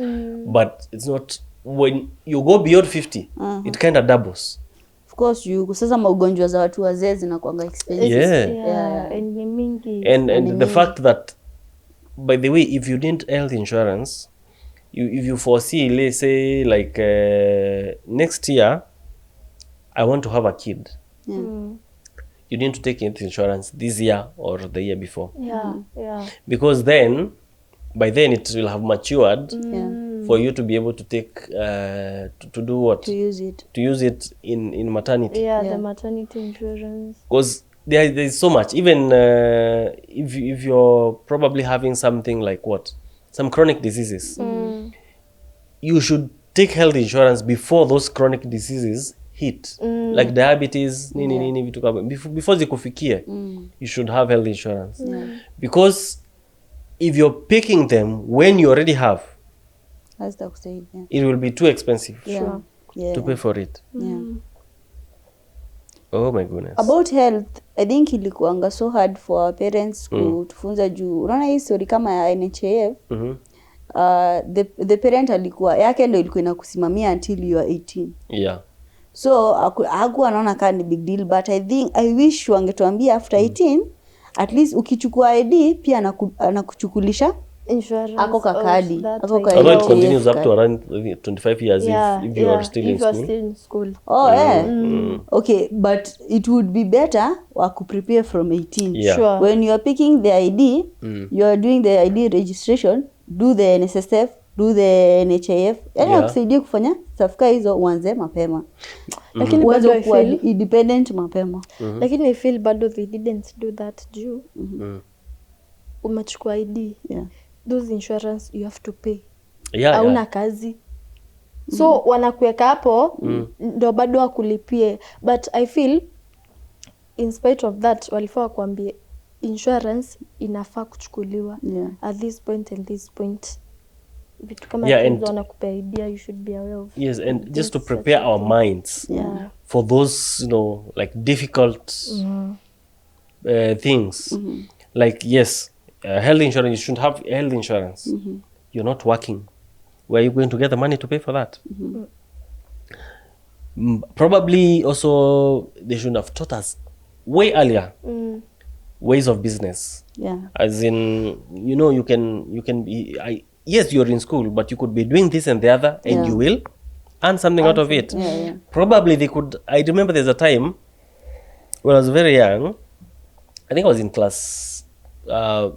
but it's not. When you go beyond 50, it kind of doubles. of course you sasa maugonjwa za watu wazee zinakuanga expensive. Yeah. And ni mingi. And the fact that, by the way, if you need health insurance, if you foresee, let's say, like next year, I want to have a kid. You need to take health insurance this year or the year before. Yeah. Because then, by then it will have matured for you to be able to take, to do what? To use it. To use it in maternity. Yeah, the maternity insurance. Because there's so much. Even if you're probably having something like what? Some chronic diseases. You should take health insurance before those chronic diseases hit. Like diabetes, nini vitu kama before zikufikie. You should have health insurance. Because if you're picking them when you already have, it will be too expensive to pay for it. Oh my goodness. About health, I think ilikuanga so hard for our parents kutufunza juu. Unaona hii story kama ya NHIF. The parent alikuwa yake ndio ilikuwa inakusimamia until you are 18. Yeah. So hakuwa anaona kama ni big deal, but I wish wangetuambia after 18 at least ukichukua ID pia anakuchukulisha Insurance. Ako kakadi. Ako ka Although it continues up to around 25 years if you are still in school. Still in school. Okay, but it would be better prepare from 18. Yeah. Sure. When you are picking the ID, you are doing the ID registration, do the NSSF, do the NHIF. Kusaidia kufanya stuff hizo uanze mapema. Lakini bado I feel independent mapema. Lakini I feel bado they didn't do that juu. Umechukua ID. Yeah. Those insurance you have to pay. Hauna kazi. So wanakuweka hapo ndo bado wakulipie. But I feel in spite of that walifaa kuambie insurance inafaa kuchukuliwa at this point and this point. Vitu kama hizo wanakupea idea, you should be aware of. Yes, and just to prepare our minds for those, like difficult things. Like, yes, health insurance, you should have health insurance. You're not working. Where are you going to get the money to pay for that? Probably also they should have taught us way earlier ways of business. As in, you can be, yes, you're in school, but you could be doing this and the other, and you will earn something out of it. Probably they could. I remember there's a time when I was very young. I think I was in class 4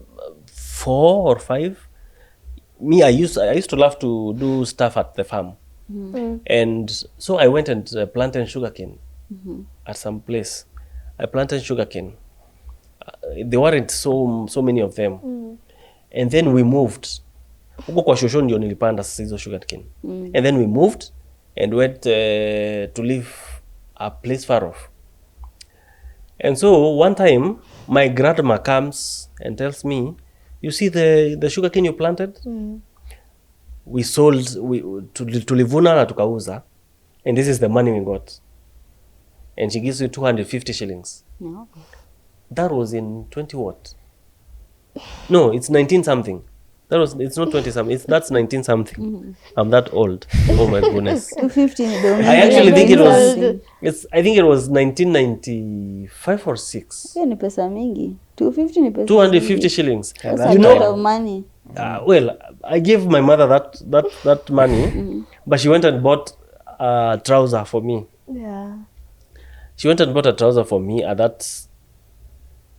or 5. Me, I used to love to do stuff at the farm, and so I went and planted sugarcane at some place. I planted sugarcane. There weren't so many of them, and then we moved. Huko kwa shosho ndio nilipanda sasa hizo sugarcane, and then we moved and went to live a place far off. And so one time my grandma comes and tells me, you see the sugarcane you planted? We sold tulivuna na tukauza, and this is the money we got. And she gives you 250 shillings. That was in 20 what? No, it's 19 something. It's not 20 something. That's 19 something. I'm that old. Oh my goodness. 250. I actually think it was. I think it was 1995 or 6. Hiyo ni pesa mingi. 250 ni pesa. 250 shillings. That's a lot of money. Well, I gave my mother that money, but she went and bought a trouser for me. Yeah. She went and bought a trouser for me at that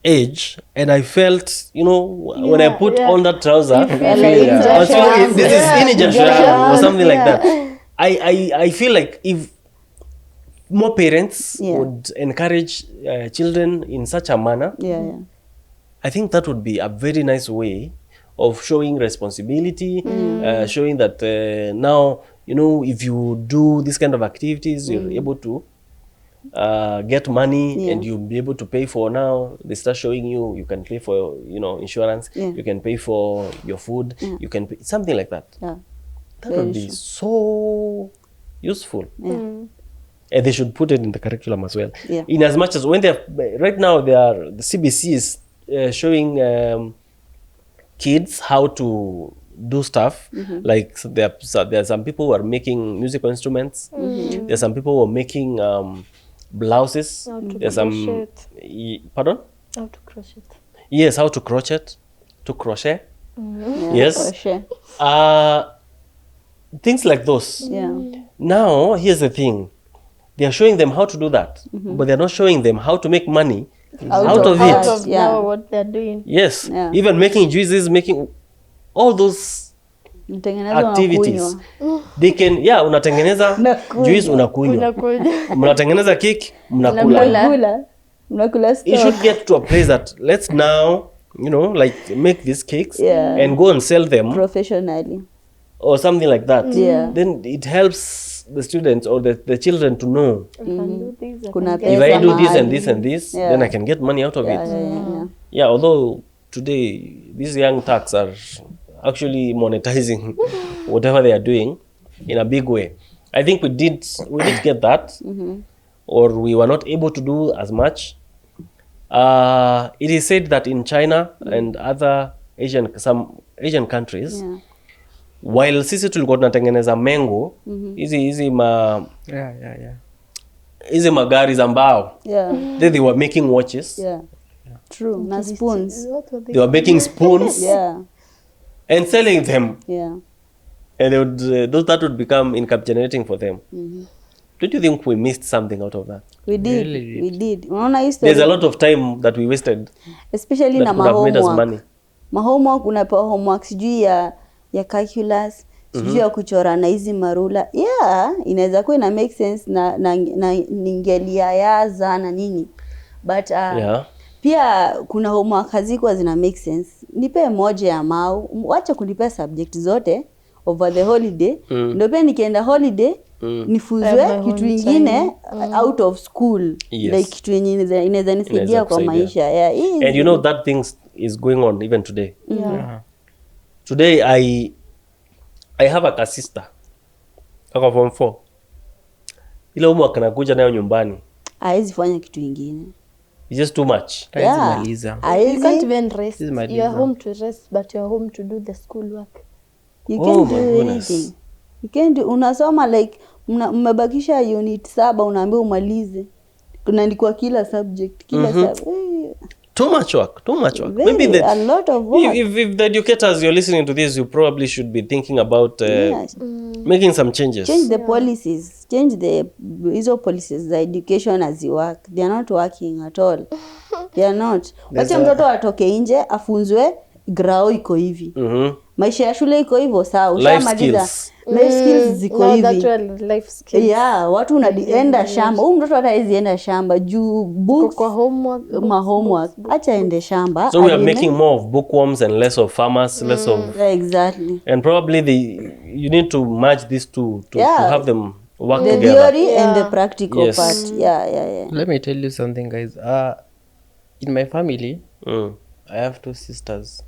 age, and I felt, when I put on that trouser, I was feeling this is indigestion or something like that. I feel like if more parents would encourage children in such a manner, I think that would be a very nice way of showing responsibility, showing that now, if you do this kind of activities, you're able to get money, and you'll be able to pay for. Now they start showing you can pay for insurance, you can pay for your food, you can pay, something like that. That would be so useful. And they should put it in the curriculum as well. In as much as when right now the CBC is showing kids how to do stuff. Like there are some people who are making musical instruments. There are some people who are making blouses. How to There's some crochet. pardon? How to crochet. Yes, how to crochet. Yeah, Yes. crochet. Things like those. Yeah. Now, here's the thing. They are showing them how to do that, but they're not showing them how to make money out of that, it. Out of yeah. now what they're doing. Yes. Yeah. Even making juices, making all those Mtengeneza activities. unakunywa. They can, unatengeneza Unakunywa. juice, unakunywa. Unakuja. Mnatengeneza cake, mnakula. Mnakula. Mnakula It stock. should get to a place that let's now, like make these cakes Yeah. and go and sell them Professionally. or something like that. Yeah. Then it helps the students or the children to know, I can do this. I Kuna can if get I do this mahali. and this and this, Yeah. then I can get money out of Yeah, it. yeah. Yeah, although today these young thugs are actually monetizing whatever they are doing in a big way. I think we did get that, or we were not able to do as much. It is said that in China and other some Asian countries, Yeah. while sisi tulikuwa tunatengeneza mengo hizi magari za mbao, Yeah. they were making watches. Yeah. True. Na spoons. What were they? They were making spoons Yeah. and selling them, Yeah. and they would that would become income generating for them. Don't you think we missed something out of that? We did. Really We did. Unaona hii There's a story? lot of time that we wasted Especially that na could have made us mahomework. money. Mahomework unapewa homework sijui ya calculus, sijui ya kuchora na hizi marula. Yeah, inaweza kuwa ina make sense na ningelia yaza na nini. But Yeah. pia kuna homework hazikuwa zina make sense. Nipe moja ya mau, wacha kunipea subject zote over the holiday. Ndio pia nikienda holiday nifunzwe Have my kitu own ingine out of school. Yes. Like kitu yenye inaweza nisaidia kwa kusaidia. maisha. Yeah, easy. And you know that things is going on even today. Yeah. Today I have a sister. Ako form 4. Ile homework anakuja nayo nyumbani. Haezi fanya kitu ingine. It's just too much. Maliza. You can't Haezi, even rest. This is my You are diva. home to rest, but you are home to do the school work. you Oh can't my do goodness. anything. You can't do, unasoma like mmebakisha unit 7 unaambiwa umalize. Kunaandikwa kila subject, kila Too much work. Very, Maybe a lot of work. if the educators you're listening to this, you probably should be thinking about Yes. making some changes. Change the policies. Change hizo policies za education as you work. They are not working at all. They are not. Wacha mtoto atoke nje afunzwe grao iko hivi. Maisha ya shule iko hivyo sawa. Life Ushamaliza. skills. Life skills ziko No, hivi. that's real life skills. Yeah, watu unaenda shamba. Huyu mtoto hata hawezi enda shamba juu books Kwa homework. homework. Acha ende shamba. So we are alime. making more of bookworms and less of farmers, less of, Yeah, exactly. and probably you need to merge these two to have them work The together. theory and the practical Yes. part. Yeah. Let me tell you something, guys. In my family, Mm. I have 2 sisters.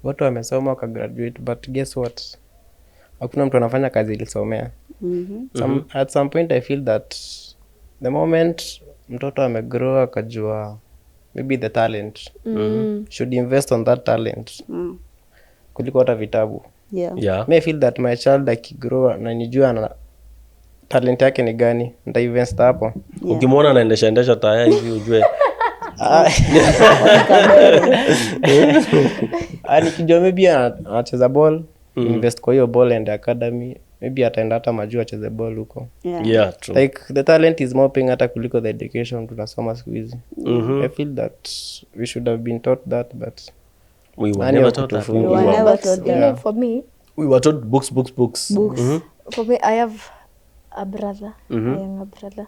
Wote wamesoma wakagraduate, but guess what? Hakuna mtu anafanya kazi ilisomea. At some point I feel that the moment mtoto amegrow akajua maybe the talent, should invest on that talent kuliko hata vitabu. Yeah. Yeah. May I feel that my child akigrow na nijua na talent yake ni gani, nitainvest hapo. Ukimwona anaendesha taya hivi ujue Nikijua maybe anacheza ball, invest kwa hiyo ball and academy, maybe ataenda hata majuu acheze ball huko. yeah, true. Like the talent is more paying hata kuliko the education tunasoma siku hizi. I feel that we should have been taught that, but We were Nani never wa taught that. kutufunza? We were No, never but taught you that. know, for me, We were taught books. for me, I have a brother, a younger brother.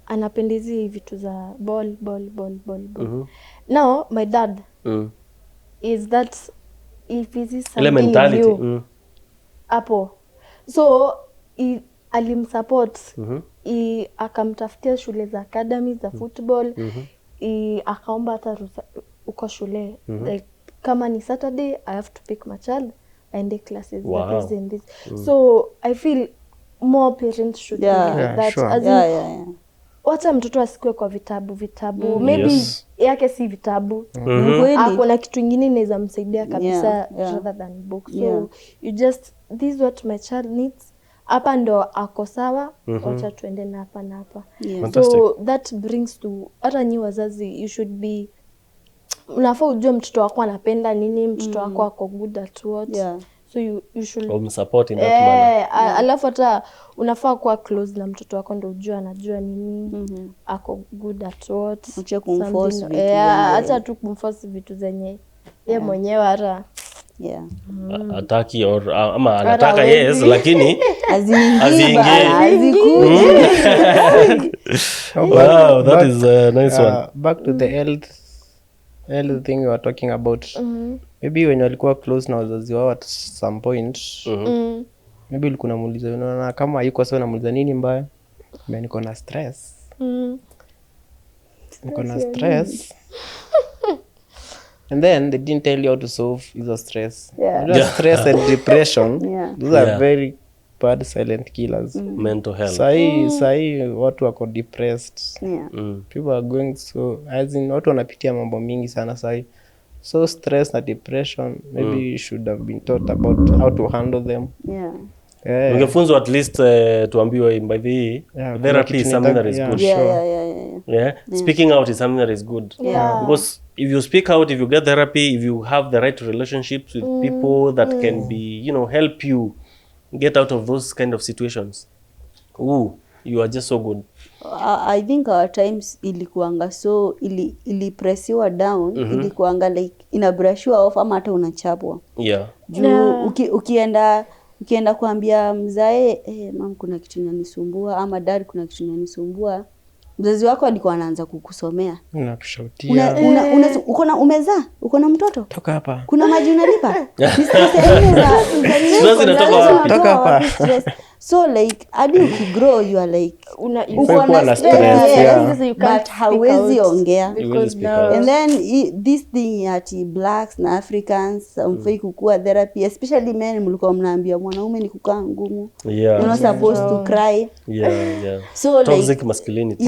Anapenda hizi vitu za ball. Now, my dad is that if he sees Ile something mentality. new, hapo. So, alimsupport. Akamtafutia shule za academy za football. Akaomba hata uko shule. Like, kama ni Saturday, I have to pick my child and the classes that is in this. So, I feel more parents should be like that. sure. As in, wacha mtoto asikue kwa vitabu. Maybe Yes. yake si vitabu. Kweli. Kuna kitu ingine inaweza msaidia kabisa Yeah. rather than books. So Yeah. you just, this is what my child needs. hapa ndo ako sawa, wacha tuende na hapa na hapa. Fantastic. So that brings to hata nyi wazazi, you should be, unafaa ujue mtoto wako anapenda nini, mtoto wako ako good at what. So you should support in that manner. Alafu hata unafaa kuwa close na mtoto wako ndo ujue anajua nini, ako good at what. Uche kumforce vitu. Hata tu kumforce vitu zenye ye mwenyewe hata ataki or ama anataka yes lakini aziingie. Wow, that is a nice one. Back to the health thing we were talking about. Maybe when walikuwa close na wazazi wao at some point, maybe ulikuwa unamuuliza, unaona kama yuko sawa, unamuuliza nini mbaya? Mimi niko na stress. Niko na stress. And then they didn't tell you how to solve your stress. Stress and depression, those are very bad silent killers. Mental health. Sahi watu wako depressed. People are going so, as in watu wanapitia mambo mingi sana sahi. So stress na depression, maybe you should have been taught about how to handle them. Ungefunzwa at least tuambiwe by the therapy is something that is good. Speaking out is something that is good. Because if you speak out, if you get therapy, if you have the right relationships with people that can be, help you get out of those kind of situations, you are just so good. I think our times ilikuanga so ilipressiwa down, ilikuanga like inabrushiwa off ama hata unachapwa. Juu ukienda kuambia mzae, mama kuna kitu inanisumbua ama dad kuna kitu inanisumbua, mzazi wako alikuwa anaanza kukusomea. Unakushautia. Umezaa? Uko na mtoto? Toka hapa. Kuna maji unalipa? Toka hapa. So like hadi ukigrow you are like uko na stress, but hawezi ongea. And then this thing ati blacks na Africans mfai kukua therapy, especially men, mlikuwa mnaambia mwanaume ni kukaa ngumu. You're not supposed to cry. So toxic like masculinity.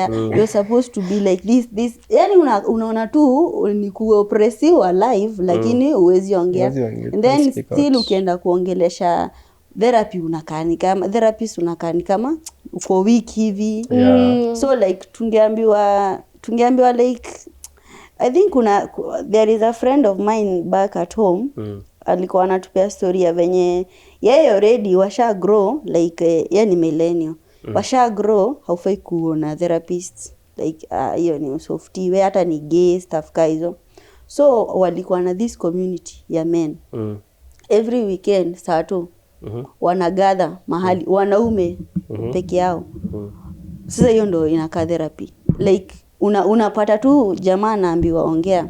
You're supposed to be like this. Yani unaona tu ni kuoppressive life lakini huwezi ongea. And then still ukienda kuongelesha therapy therapist unakaa ni kama uko weak hivi. So like tungeambiwa like I think there is a friend of mine back at home, alikuwa anatupea story ya venye yeye already washa grow like yani millennial, washa grow haufai kuona therapist like hiyo ni softy we hata ni gay stuff hizo. So walikuwa na this community ya men, every weekend saa 2 wanagather mahali wanaume peke yao. Sasa hiyo ndo inakaa therapy. Like unapata tu jamaa anaambiwa ongea,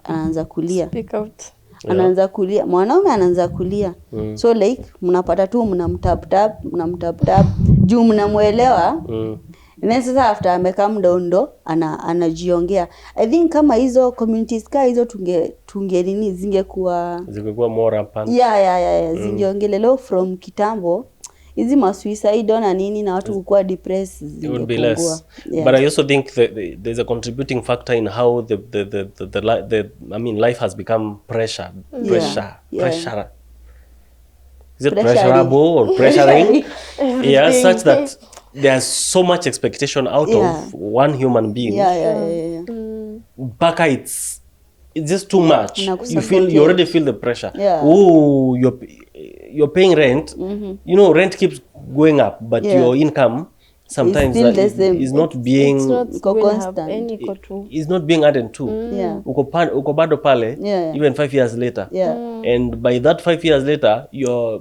anaanza kulia. Speak out. Anaanza kulia, mwanaume anaanza kulia. So like mnapata tu mnamtap juu mnamuelewa. And sasa after amekaa mdondo anajiongea. I think kama hizo communities hizo tunge zingekuwa more rampant. Zingeongelelewa from kitambo. Hizi suicide na nini na watu kukua depressed, it would be less. But I also think that there's a contributing factor in how life has become pressure. Is it pressurable or pressuring? Such that there's so much expectation out of one human being. Baka it's just too much. You already feel the pressure. Oh, you're paying rent. Rent keeps going up, but your income sometimes is not being constant. Is not being added to. Uko bado pale even 5 years later. And by that 5 years later, your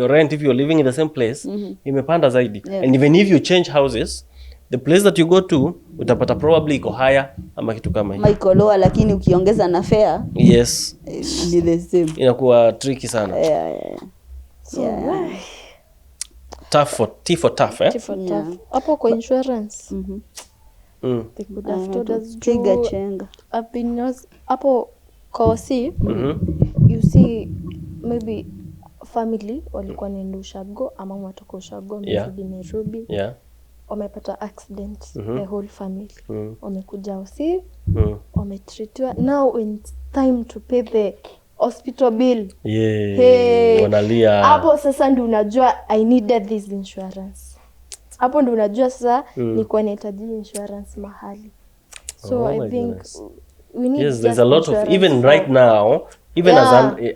rent, if you're living in the same place, imepanda zaidi. And even if you change houses, the place that you go to utapata probably iko higher ama kitu kama hiyo. Iko lower lakini ukiongeza na fare, ni the same. Inakuwa tricky sana. Tough for tough. Hapo kwa insurance. They could have told us chenga. Hapo kwa you see maybe family walikuwa nenda ushago ama watoka ushago mrudi Nairobi. Wamepata accident, the whole family. Wamekuja wametreatwa. Now when it's time to pay the hospital bill. Yeah. Hey. Wanalia. Hapo sasa ndio unajua I needed this insurance. Hapo ndio unajua sasa nilikuwa nahitaji insurance mahali. So I think goodness. we need Yes, there's a lot of insurance even for- right now, even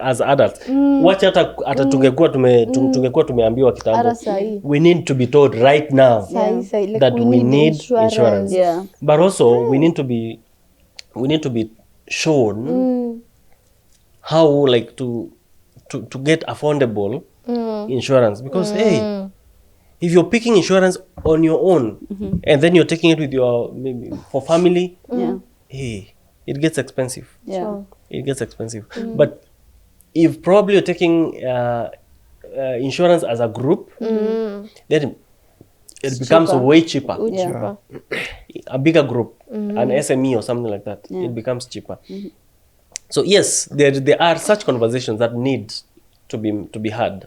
as adults. Wacha hata tungekuwa tumeambiwa kitambo. Hata sahi. We need to be told right now Sahi, like that we need insurance. Yeah. But also we need to be shown how like to get affordable insurance, because hey, if you're picking insurance on your own and then you're taking it with your maybe for family, hey, it gets expensive. Yeah. Sure. It gets expensive. But if probably you're taking insurance as a group, then it becomes cheaper. way cheaper. Cheaper. A bigger group, an SME or something like that, it becomes cheaper. So yes, there are such conversations that need to be had,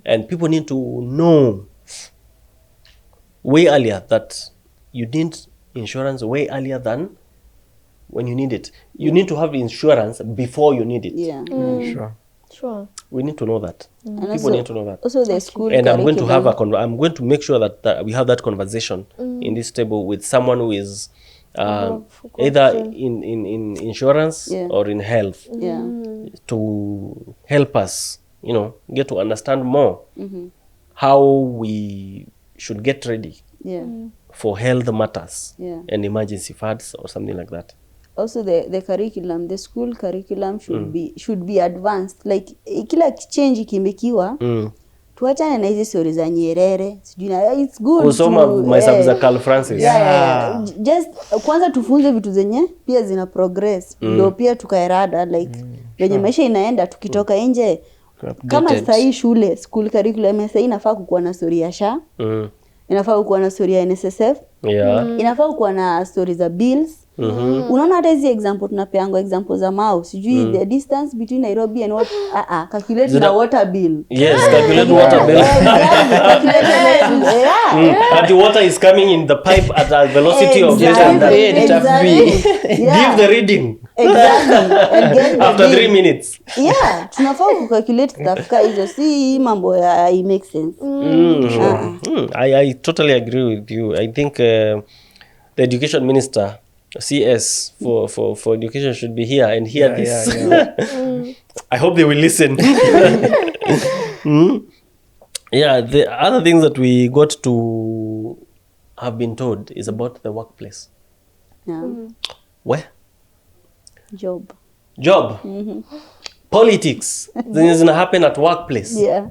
and people need to know way earlier that you need insurance way earlier than when you need it. You need to have insurance before you need it. Yeah. Sure. Sure. We need to know that. People also- need to know that. Also the school And I'm going to have curriculum. I'm going to make sure that we have that conversation in this table with someone who is either in insurance Yeah. or in health, Yeah. to help us, get to understand more how we should get ready Yeah. for health matters Yeah. and emergency funds or something like that. Also the curriculum, the school curriculum should be advanced. Like kila change kimekiwa, tuachane na hizi stories za Nyerere. Sijui na it's good Kusoma to mahesabu za Carl Francis. yeah. Just kwanza tufunze vitu zenye pia zina progress. Ndio pia tukaerada like venye maisha inaenda tukitoka nje. Kama Updated. sasa hii shule school curriculum sasa inafaa kukuwa na story ya SHA, inafaa kukuwa na story ya NSSF, Yeah. inafaa kukuwa na story za bills. Unaona hata hizi example tunapeanga example za Mau, sijui the distance between Nairobi and what calculate na water bill. Yes, calculate water bill. Yeah. And the water is coming in the pipe at a velocity of less than that. Give the reading Exactly. And get the after bill. 3 minutes. Yeah, tunafaa kucalculate stuff ka hizo, si mambo ya it makes sense. I totally agree with you. I think the education minister, CS for education, should be here and hear this. I hope they will listen. Yeah, the other things that we got to have been told is about the workplace. Yeah. Where? Job. Job. Politics. Things that happen at workplace. Yeah.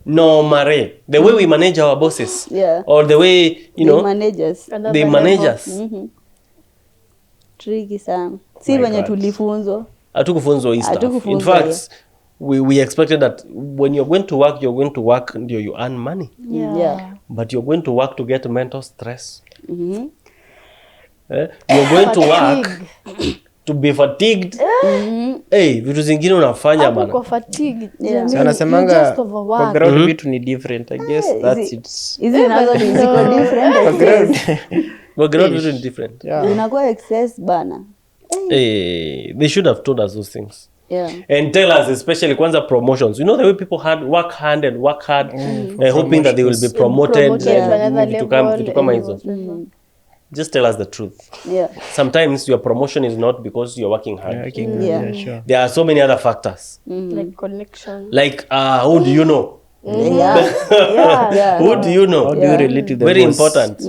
No, Mare. The way we manage our bosses. Yeah. Or the way, The managers. they manage us. Tricky sana. Si wenye tulifunzwa. Hatukufunzwa hii stuff. In Hatukufunzwa, fact, we expected that when you're going to work ndio you earn money. Yeah. But you're going to work to get mental stress. You're going to work to be fatigued. Hey, vitu zingine unafanya Hapo bana. kwa fatigue. Yeah. jamani, So anasemanga you just overwork. background vitu ni different. I guess that's it. Hizi nazo ni ziko different. excess. Background vitu ni different. Yeah. Inakuwa excess bana. Hey, they should have told us those things. Yeah. And tell us, especially kwanza promotions. You know the way people work hard, hoping that they will be promoted. Promoted to another Vitu kama level, hizo. Just tell us the truth. Yeah. Sometimes your promotion is not because you're working hard. Okay, Yeah. yeah, sure. There are so many other factors. Like connection. Like, who do you know? Yeah. Yeah. Who do you know? How do you relate to the Very boss? important.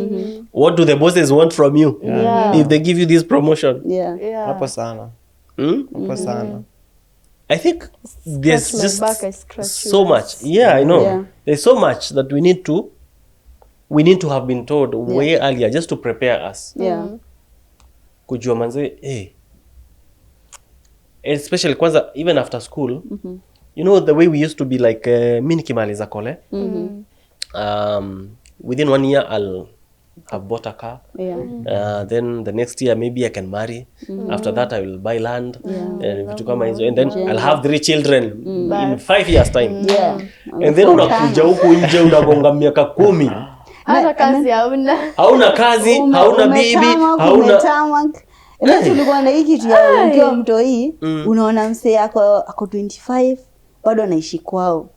What do the bosses want from you? Yeah. If they give you this promotion. Yeah. Yeah. Hapo sana. Hapo sana. I think there's Scratch my just back, I scratch so yours. much. Yeah, I know. Yeah. There's so much that we need to have been told way earlier just to prepare us. Yeah. Kujua manze, especially kwanza even after school. You know the way we used to be like mimi nikimaliza kole. Within 1 year I'll have bought a car. Yeah. Then the next year maybe I can marry. After that I will buy land. Vitu kama hizo. And then I'll have 3 children in 5 years time. Yeah. And then unakuja huku nje unagonga miaka 10. Hata kazi hauna. Hauna kazi, hauna bibi, hauna. Ile tulikuwa na hii kitu ya ukiwa mtoi, unaona msee ako 25 bado anaishi kwao.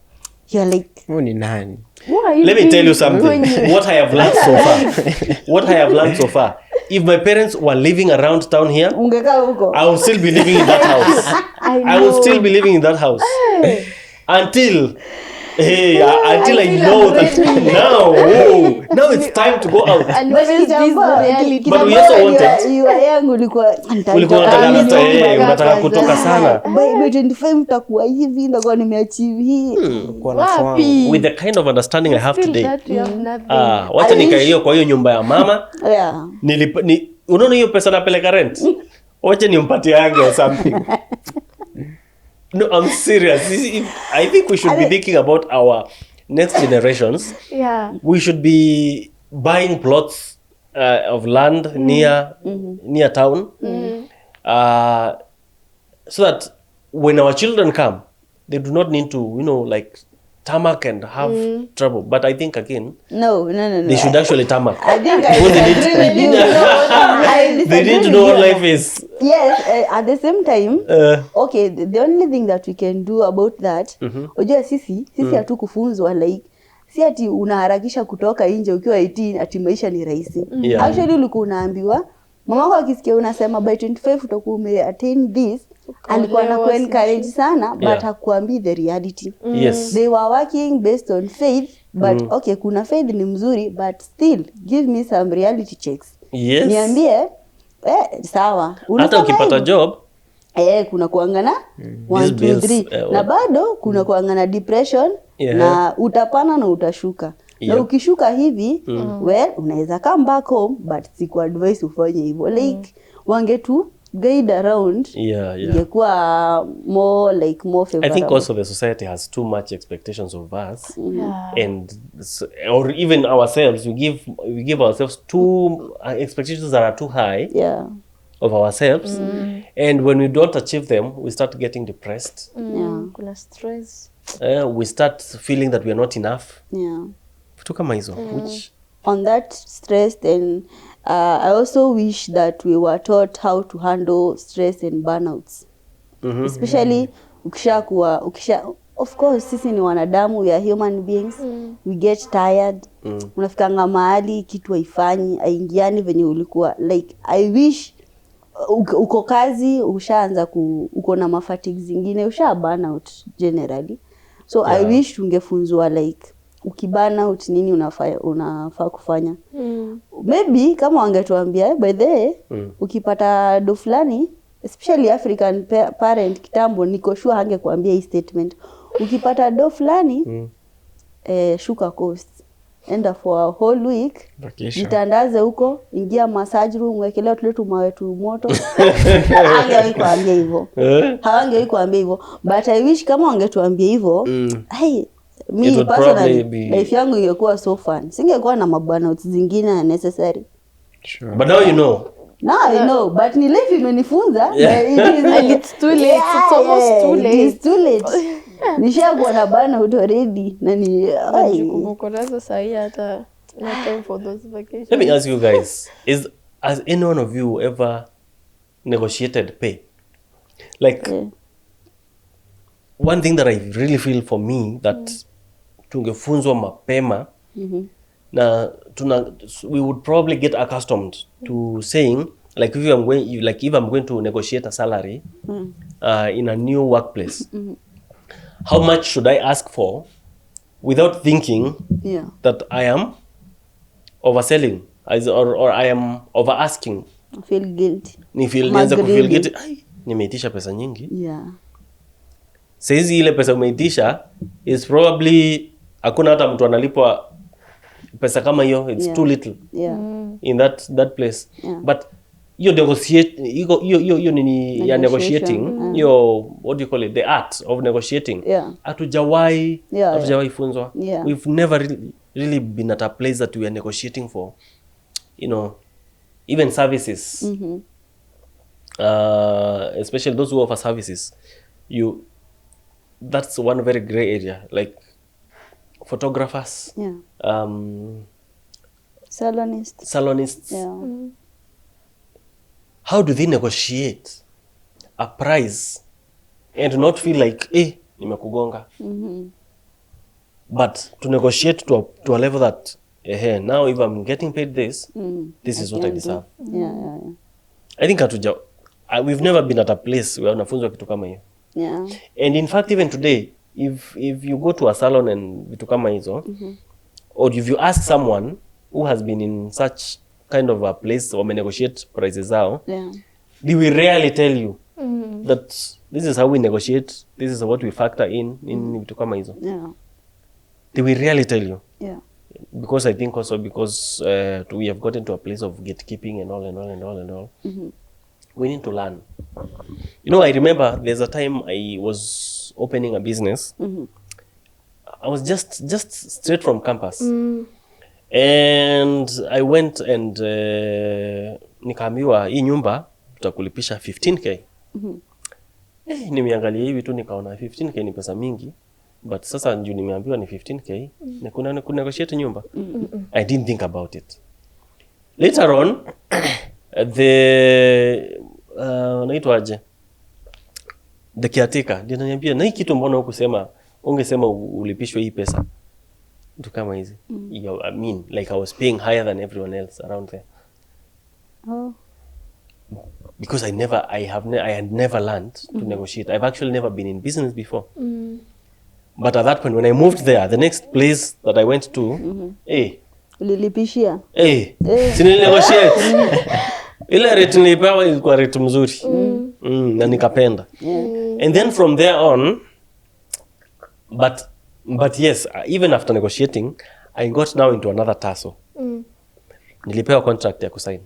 You're like, ni nani? Let me tell you something. What I have learned so far. If my parents were living around town here, ungekaa huko. I would still be living in that house. I would still be living in that house. Until I know that now it's time to go out. And face this reality. But we also wanted. You are young, ulikuwa unataka kutoka sana. By 25 mtakuwa hivi, ndakuwa nimeachieve hii. Wapi? With the kind of understanding I have Still today. that you have nothing. Wacha nikae kwa hiyo nyumba ya mama. Yeah. Unaona hiyo pesa napeleka rent? Wacha nimpatie yangu or something. No, I'm serious. I think we should be thinking about our next generations. Yeah. We should be buying plots of land near town, so that when our children come, they do not need to, like tarmac and have trouble. But I think again, No. they should actually tarmac. I think I Because agree with you. they need to know what life is. Yes, at the same time, okay, the only thing that we can do about that, unajua sisi hatukufunzwa like si ati unaharakisha kutoka nje ukiwa 18 ati maisha ni rahisi. Yeah. Actually ulikuwa unaambiwa mama wako akisikia unasema by 25 utakuwa umeattain this, alikuwa anakuencourage sana but hakuambii the reality. Yes. They were working based on faith, but okay, kuna faith ni mzuri but still give me some reality checks. Yes. Niambie sawa. Hata ukipata job, kuna kuangana 1 2 3 na bado kuna kuangana depression na utapana na utashuka. Na ukishuka hivi well unaweza come back home but siku advice ufanye hivyo like wangetu guide around ingekuwa more favorable. I think also the society has too much expectations of us, and or even ourselves. We give ourselves too expectations that are too high of ourselves, and when we don't achieve them, we start getting depressed. Kuna stress. We start feeling that we are not enough. Vitu kama hizo, which on that stress, then I also wish that we were taught how to handle stress and burnouts. Especially of course sisi ni wanadamu, we are human beings. We get tired. Unafikanga mahali kitu haifanyi, aingiani venye ulikuwa. Like I wish uko kazi ushaanza uko na mafatigue zingine, usha burnout generally. So I wish tungefunzwa like ukiburnout nini unafaa kufanya. Maybe kama wangetuambia by the way, ukipata do fulani, especially African parent kitambo, niko sure hangekuambia hii statement. Ukipata do fulani shuka coast, enda for a whole week, jitandaze huko, ingia massage room, wekelea tuletu mawe tu moto. Hawangewahi kuambia hivyo. Hawangewahi kuambia hivyo. But I wish kama wangetuambia hivyo, hey, me personally, life yangu ingekuwa so fun. Singekuwa na maburnouts zingine necessary. Sure. But now you know. Now I know, but ni life imenifunza. It's too late. It's almost too late. It's too late. Nishakuwa na burnout already. Na ni uko nazo sahi hata no time for those vacations. Let me ask you guys, has any one of you ever negotiated pay? Like one thing that I really feel for me that tungefunzwa mapema na we would probably get accustomed to saying like if I'm going to negotiate a salary in a new workplace, how much should I ask for without thinking that I am overselling or I am over asking. I feel guilty. Nianza kufeel guilty. Nimeitisha pesa nyingi. Saizi ile pesa umeitisha is probably hakuna hata mtu analipwa pesa kama hiyo. It's too little in that place. But you negotiate, you nini ya negotiating, what do you call it, the art of negotiating. Hatujawahi funzwa. We've never really been at a place that we are negotiating for, even services. Especially those who offer services. That's one very gray area, like photographers, salonists. how do they negotiate a price and not feel like nimekugonga? But to negotiate to a level that now if I'm getting paid this, this is what I deserve. Yeah. I think we've never been at a place where unafunzwa kitu kama hiyo. Yeah. And in fact even today, if you go to a salon and vitu kama hizo, or if you ask someone who has been in such kind of a place or negotiate prices zao, they will rarely tell you that this is how we negotiate, this is what we factor in vitu kama hizo. Yeah. They will rarely tell you. Yeah. Because I think also because we have gotten to a place of gatekeeping and all. We need to learn. You know, I remember there's a time I was opening a business. I was just straight from campus. And I went and nikaambiwa hii nyumba tutakulipisha 15k. Nimeangalia hivi tu nikaona 15k ni pesa mingi. But sasa ndio nimeambiwa ni 15k na kuna negotiate nyumba. I didn't think about it. Later on naitwaje, the caretaker ndio ananiambia na hii kitu mbona hukusema, ungesema ulipishwe hii pesa tu kama hizi. I mean like I was paying higher than everyone else around there. Because I had never learned to negotiate. I've actually never been in business before. But at that point when I moved there, the next place that I went to, ulilipishia sini negotiate. Ile rate nilipewa ilikuwa rate mzuri. Na nikapenda. And then from there on, but yes, even after negotiating, I got now into another tussle. Nilipewa contract ya kusign.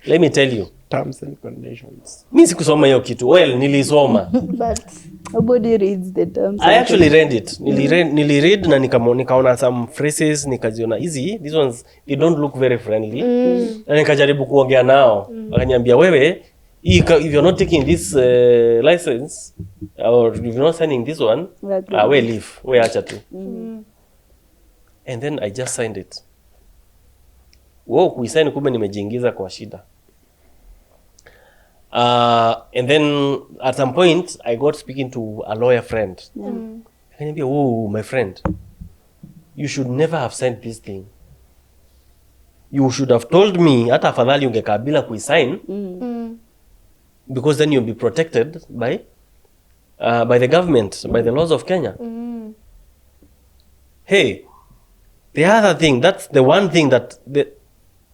Let me tell you, terms and conditions. Mimi sikusoma hiyo kitu. Well, nilisoma. But nobody reads the terms. I actually read it. Niliread na nikaona some phrases, nikaziona these ones they don't look very friendly. Na nikajaribu kuongea nao. Akaniambia wewe, if you're not taking this license or if you're not signing this one, we leave. We acha tu. And then I just signed it. Kuisign kumbe nimejiingiza kwa shida. And then at some point I got speaking to a lawyer friend. Akaniambia, my friend, you should never have signed this thing. You should have told me hata afadhali ungekaa bila kuisign, because then you'll be protected by the government, by the laws of Kenya. Hey, the other thing, that's the one thing that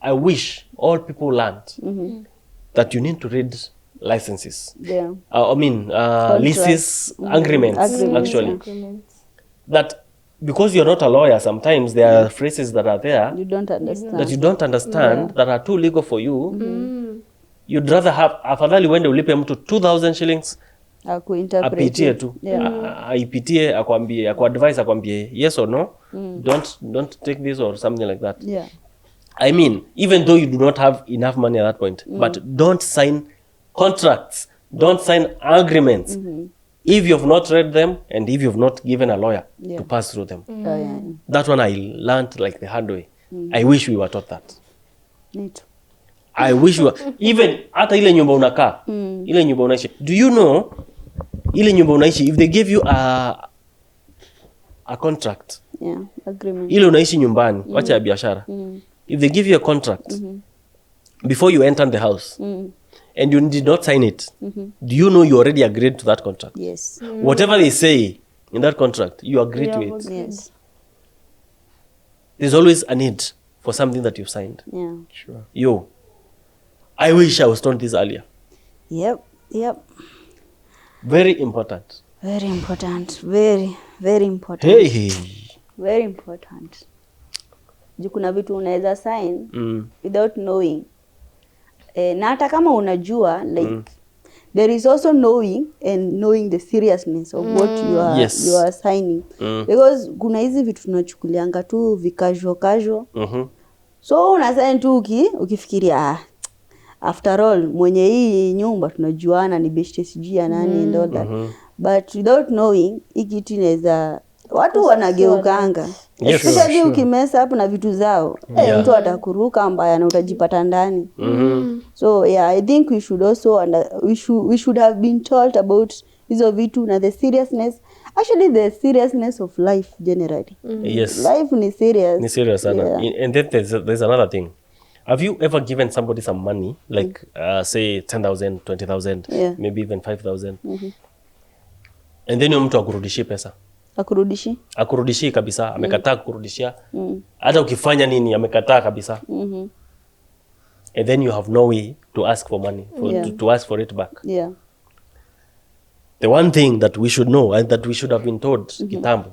I wish all people learned, that you need to read licenses. Leases, agreements, actually. That because you're not a lawyer, sometimes there are phrases that are there you don't understand. that you don't understand, that are too legal for you. You'd rather have afadhali uende ulipe mtu 2,000 shillings apitie tu, aipitie akuadvise akwambie yes or no, don't take this or something like that. I mean, even though you do not have enough money at that point, but don't sign contracts, don't sign agreements if you've not read them and if you've not given a lawyer to pass through them. That one I learned like the hard way. I wish we were taught that. I wish we were, even hata ile nyumba unakaa, ile nyumba unaishi. Do you know, ile nyumba unaishi, if they give you a contract, agreement, ile unaishi nyumbani, wacha ya biashara. If they give you a contract before you enter the house and you did not sign it, do you know you already agreed to that contract? Yes. Whatever they say in that contract, you agree to it. Yes. There's always a need for something that you've signed. Sure. I wish I was told this earlier. Yep. Very important. Very important. Very important. Hey. Very important. Kuna vitu unaweza sign without knowing. Na hata kama unajua, like there is also knowing and knowing the seriousness of what you are signing. Because kuna hizi vitu tunachukulianga tu casual. So una sign tu ukifikiria after all mwenye hii nyumba tunajuana ni beshte sijui ya nani and all that. But without knowing, hiki kitu inaweza watu wanageukanga. Yes. Especially ukimess up na vitu zao. Mtu atakuruka mbaya na utajipata ndani. So yeah, I think we should also we should have been taught about hizo vitu na the seriousness. Actually the seriousness of life generally. Yes. Life ni serious. Ni serious sana. Yeah. And then there's another thing. Have you ever given somebody some money, like say 10,000, 20,000, maybe even 5,000, and then mtu akurudishie pesa? Akurudishi kabisa, amekataa kukurudishia. Hata ukifanya nini amekataa kabisa. And then you have no way to ask for money, to ask for it back. Yeah. The one thing that we should know and that we should have been told kitambo.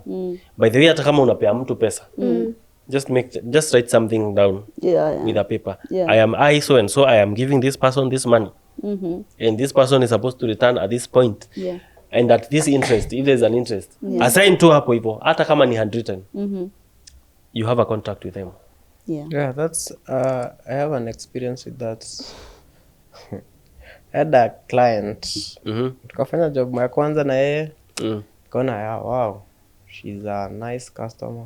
By the way, hata kama unapea mtu pesa, just write something down with a paper. I so and so I am giving this person this money. And this person is supposed to return at this point. And at this interest, if there's an interest, assign to hapo hivyo, hata kama ni handwritten. You have a contract with them. Yeah, that's I have an experience with that. I had a client. Tukafanya job ya kwanza na yeye. Kaona wow, she's a nice customer.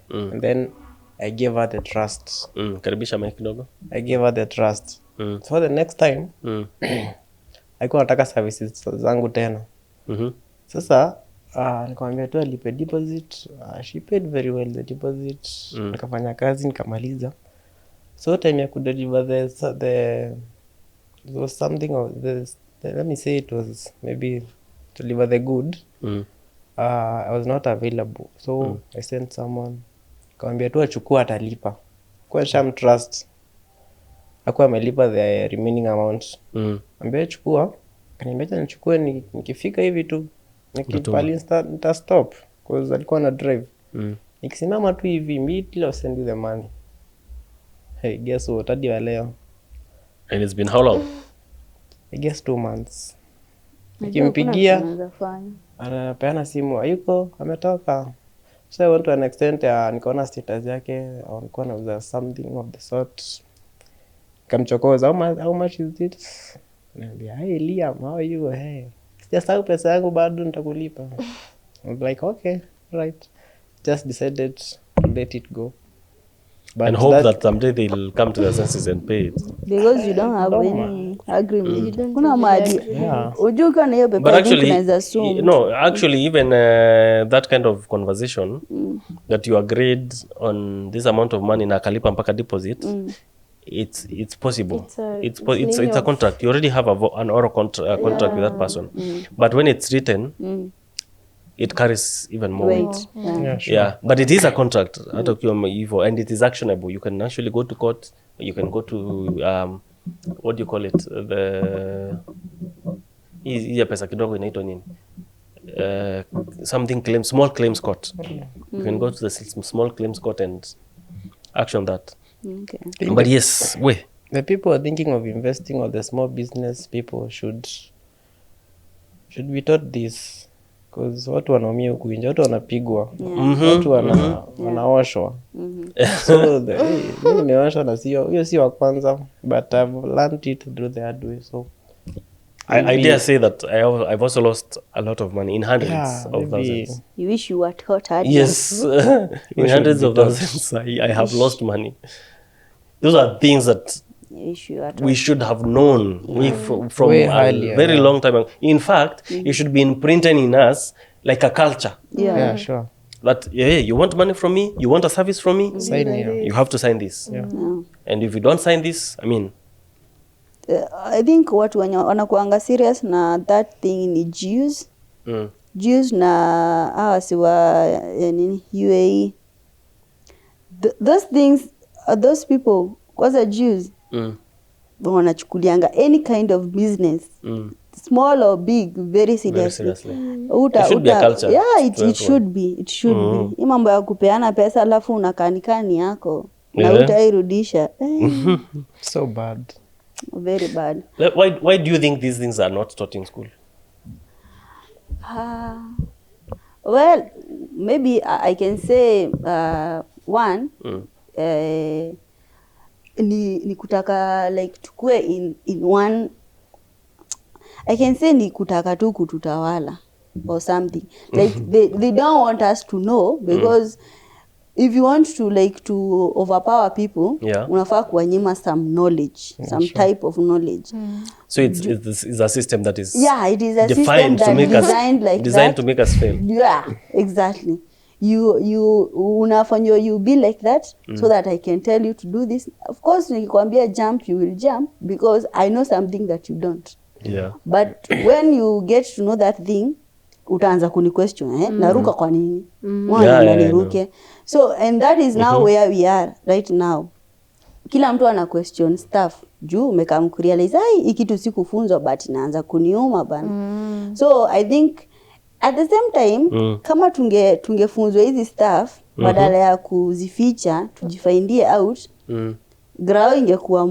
And then I gave her the trust. Karibisha mic kidogo. I gave her the trust. So the next time alikuwa anataka services zangu tena. Sasa nikamwambia tu alipe deposit. She paid very well the deposit. Nikafanya kazi nikamaliza. So time ya kudeliver the there was something of this, let me say it was maybe to deliver the good. I was not available, so I sent someone. Kaambia tu achukua atalipa. Kwa shamtrust. Hakuwa amelipa the remaining amount. Ambia chukua, kaniambia nichukue nikifika hivi tu. Nikipali nita stop because alikuwa na drive. Nikisimama tu hivi immediately I'll send you the money. Hey, guess what? Hadi wa leo. And it's been how long? I guess 2 months. Nikimpigia anapeana simu, hayuko, ametoka. So I went to an extent nikaona status yake alikuwa anauza something of the sort. Kamchokoza, how much is it? Niambia, hey Liam, how are you? Hey, sijasahau pesa yangu bado nitakulipa. I'm like, okay, right. Just decided to let it go. But and hope that someday they'll come to their senses and pay it. Because you don't have any agreement. Kuna maadi. Ujuka na hiyo pepe. But actually, no, actually even that kind of conversation that you agreed on this amount of money na kalipa mpaka deposit, it's possible. It's a contract. You already have an oral contract with that person. But when it's written, it carries even more weight. Yeah, but it is a contract and it is actionable. You can actually go to court. You can go to what do you call it, the pesa kidogo inaitwa nini, something small claims court. You can go to the small claims court and action that. But yes, the people are thinking of investing, or the small business people should be taught this. Because watu wanaumia huku nje, watu wanapigwa, watu wanaoshwa. So mimi nimeoshwa na hiyo si wa kwanza, but I've learned it through the hard way. So I dare say that I've also lost a lot of money in hundreds of thousands. You wish you were taught hard. Yes, in hundreds of thousands I have lost money. Those are things that we should have known from a very long time ago. In fact, it should be imprinted in us like a culture. Yeah, sure. That you want money from me, you want a service from me, sign here. You have to sign this. And if you don't sign this, I mean, I think watu wanakuanga serious na that thing ni Jews na awasiwa nini UAE. Those things, those people, kwanza Jews, wanachukulianga any kind of business, small or big, very seriously. It should be a culture. Yeah, it should be. Hii mambo ya kupeana pesa alafu unakanikani yako na utairudisha. So bad. Very bad. Why do you think these things are not taught in school? Well, maybe I can say one, ni kutaka like tukue in one, I can say ni kutaka tu kututawala or something. Like they don't want us to know because if you want to like to overpower people, Yeah. unafaa kuwanyima some knowledge, some type of knowledge. So it's a system that is Yeah, it is a system defined to that make us designed like designed that. to make us fail. Yeah, exactly. You unafanywa you be like that so that I can tell you to do this. Of course nikikwambia jump you will jump because I know something that you don't. Yeah. But when you get to know that thing, utaanza kuni question naruka kwa nini? Mbona niruke? So and that is now where we are right now. Kila mtu ana question stuff. Juu umekam kurealize hii kitu sikufunzwa but inaanza kuniuma bana. So I think at the same time kama tungefunzwa hizi stuff badala ya kuzificha tujifindie out, grao ingekuwa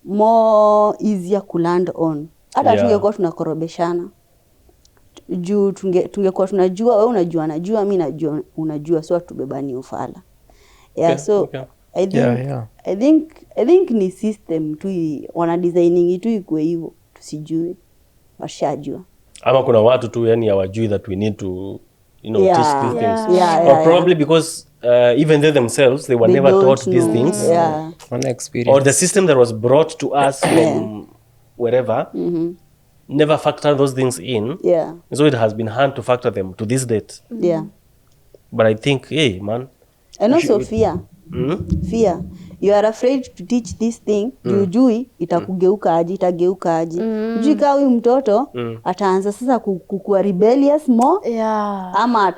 more easier to land on. Hata tungekuwa tunakorobeshana. Juu tungekuwa tunajua wewe unajua najua mimi najua unajua so tubebani ufala. Yeah, so I think ni system tu wana designing tu ikuwe hivyo tusijue washajua. Ama kuna watu tu yani hawajui that we need to teach these things. Or probably because even they themselves they were never taught these things. On experience. Or the system that was brought to us from wherever never factor those things in. So it has been hard to factor them to this date. But I think, hey man. And also fear. Fear. You are afraid to teach this thing. Jujui itageuka aje. Jujui kama huyu mtoto ataanza sasa kukua rebellious more. Ama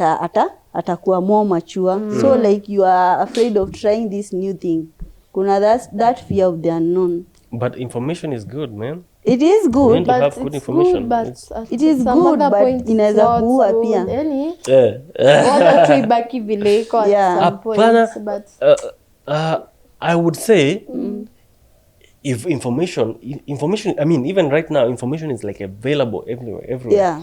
atakuwa more mature. So like you are afraid of trying this new thing. Kuna that fear of the unknown. But information is good, man. It is good, but have good information. It is good, but inaweza kuua pia. Yani, wala tuibaki vile iko at some points, but I would say if information, I mean, even right now, information is like available everywhere.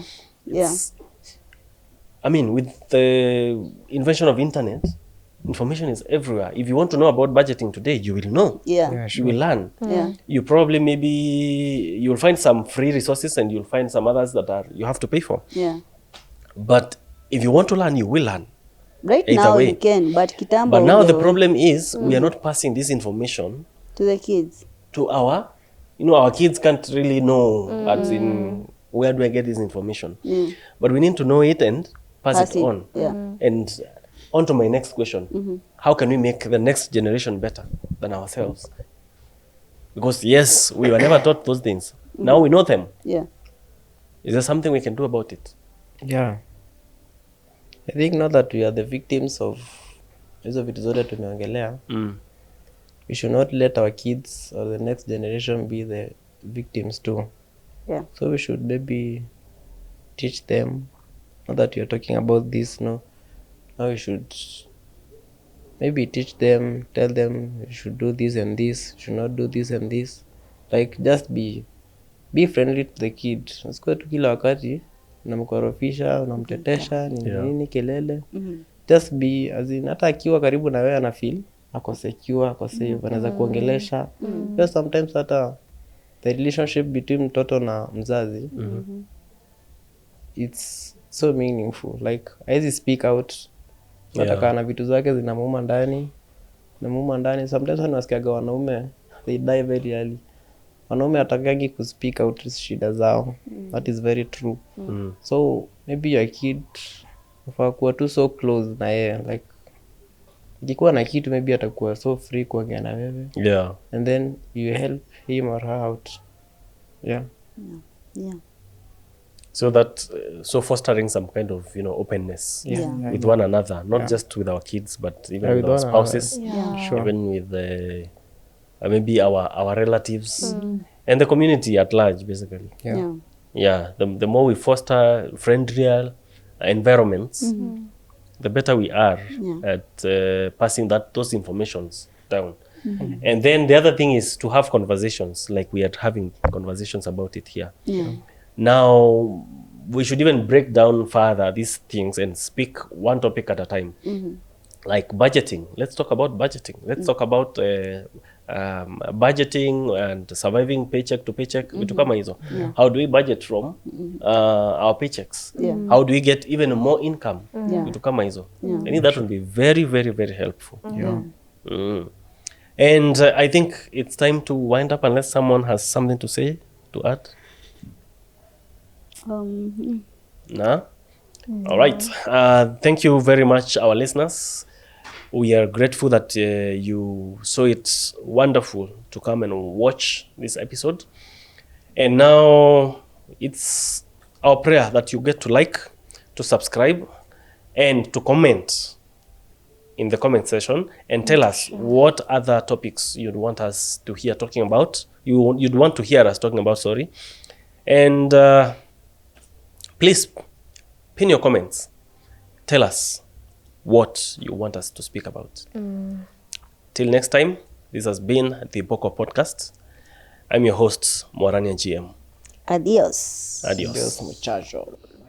I mean, with the invention of internet, information is everywhere. If you want to know about budgeting today, you will know. You will learn. You probably you'll find some free resources and you'll find some others that you have to pay for. But if you want to learn, you will learn. Right now you can, but kitambo. But now the problem is we are not passing this information to the kids. To our kids can't really know as in where do I get this information. But we need to know it and pass it on. And on to my next question. How can we make the next generation better than ourselves? Because yes, we were never taught those things. Now we know them. Is there something we can do about it? I think now that we are the victims of hizo vitu zote tumeongelea, we should not let our kids or the next generation be the victims too. So we should maybe teach them. Now that you're talking about this, now we should maybe teach them, tell them you should do this and this, you should not do this and this. Like just be friendly to the kid. Usikuwe tu kila wakati unamkorofisha, unamtetesha, nini kelele. Just be as in hata akiwa karibu na wewe ana feel ako secure, ako safe, anaweza kuongelesha. Because sometimes hata the relationship between mtoto na mzazi it's so meaningful. Like haizi speak out. Nataka na vitu zake zinamuuma ndani. Sometimes wanasikiaga wanaume they die very early. Wanaume atakangi ku speak out shida zao. That is very true. So maybe your kid ufakuwa too so close na yeye, like ikikuwa na kitu maybe atakuwa so free kuongea na wewe. And then you help him or her out. So that fostering some kind of openness with one another, not just with our kids, but even with our spouses, even with maybe our relatives and the community at large, basically. The more we foster friendly environments, the better we are at passing those informations down. And then the other thing is to have conversations, like we are having conversations about it here. Now, we should even break down further these things and speak one topic at a time. like budgeting. Let's talk about budgeting. Let's talk about budgeting and surviving paycheck to paycheck. Vitu kama hizo. How do we budget from our paychecks? How do we get even more income? Vitu kama hizo. I think that would be very, very, very helpful. And I think it's time to wind up unless someone has something to say, to add. Nah? All right. Thank you very much, our listeners. We are grateful that you saw it wonderful to come and watch this episode. And now it's our prayer that you get to like, to subscribe, and to comment in the comment section and tell us what other topics you'd want us to hear talking about. You'd want to hear us talking about, sorry. And please pin your comments. Tell us what you want us to speak about. Till next time, this has been the Boko Podcast. I'm your host, Morania GM. Adios. Adios. Adios, muchacho.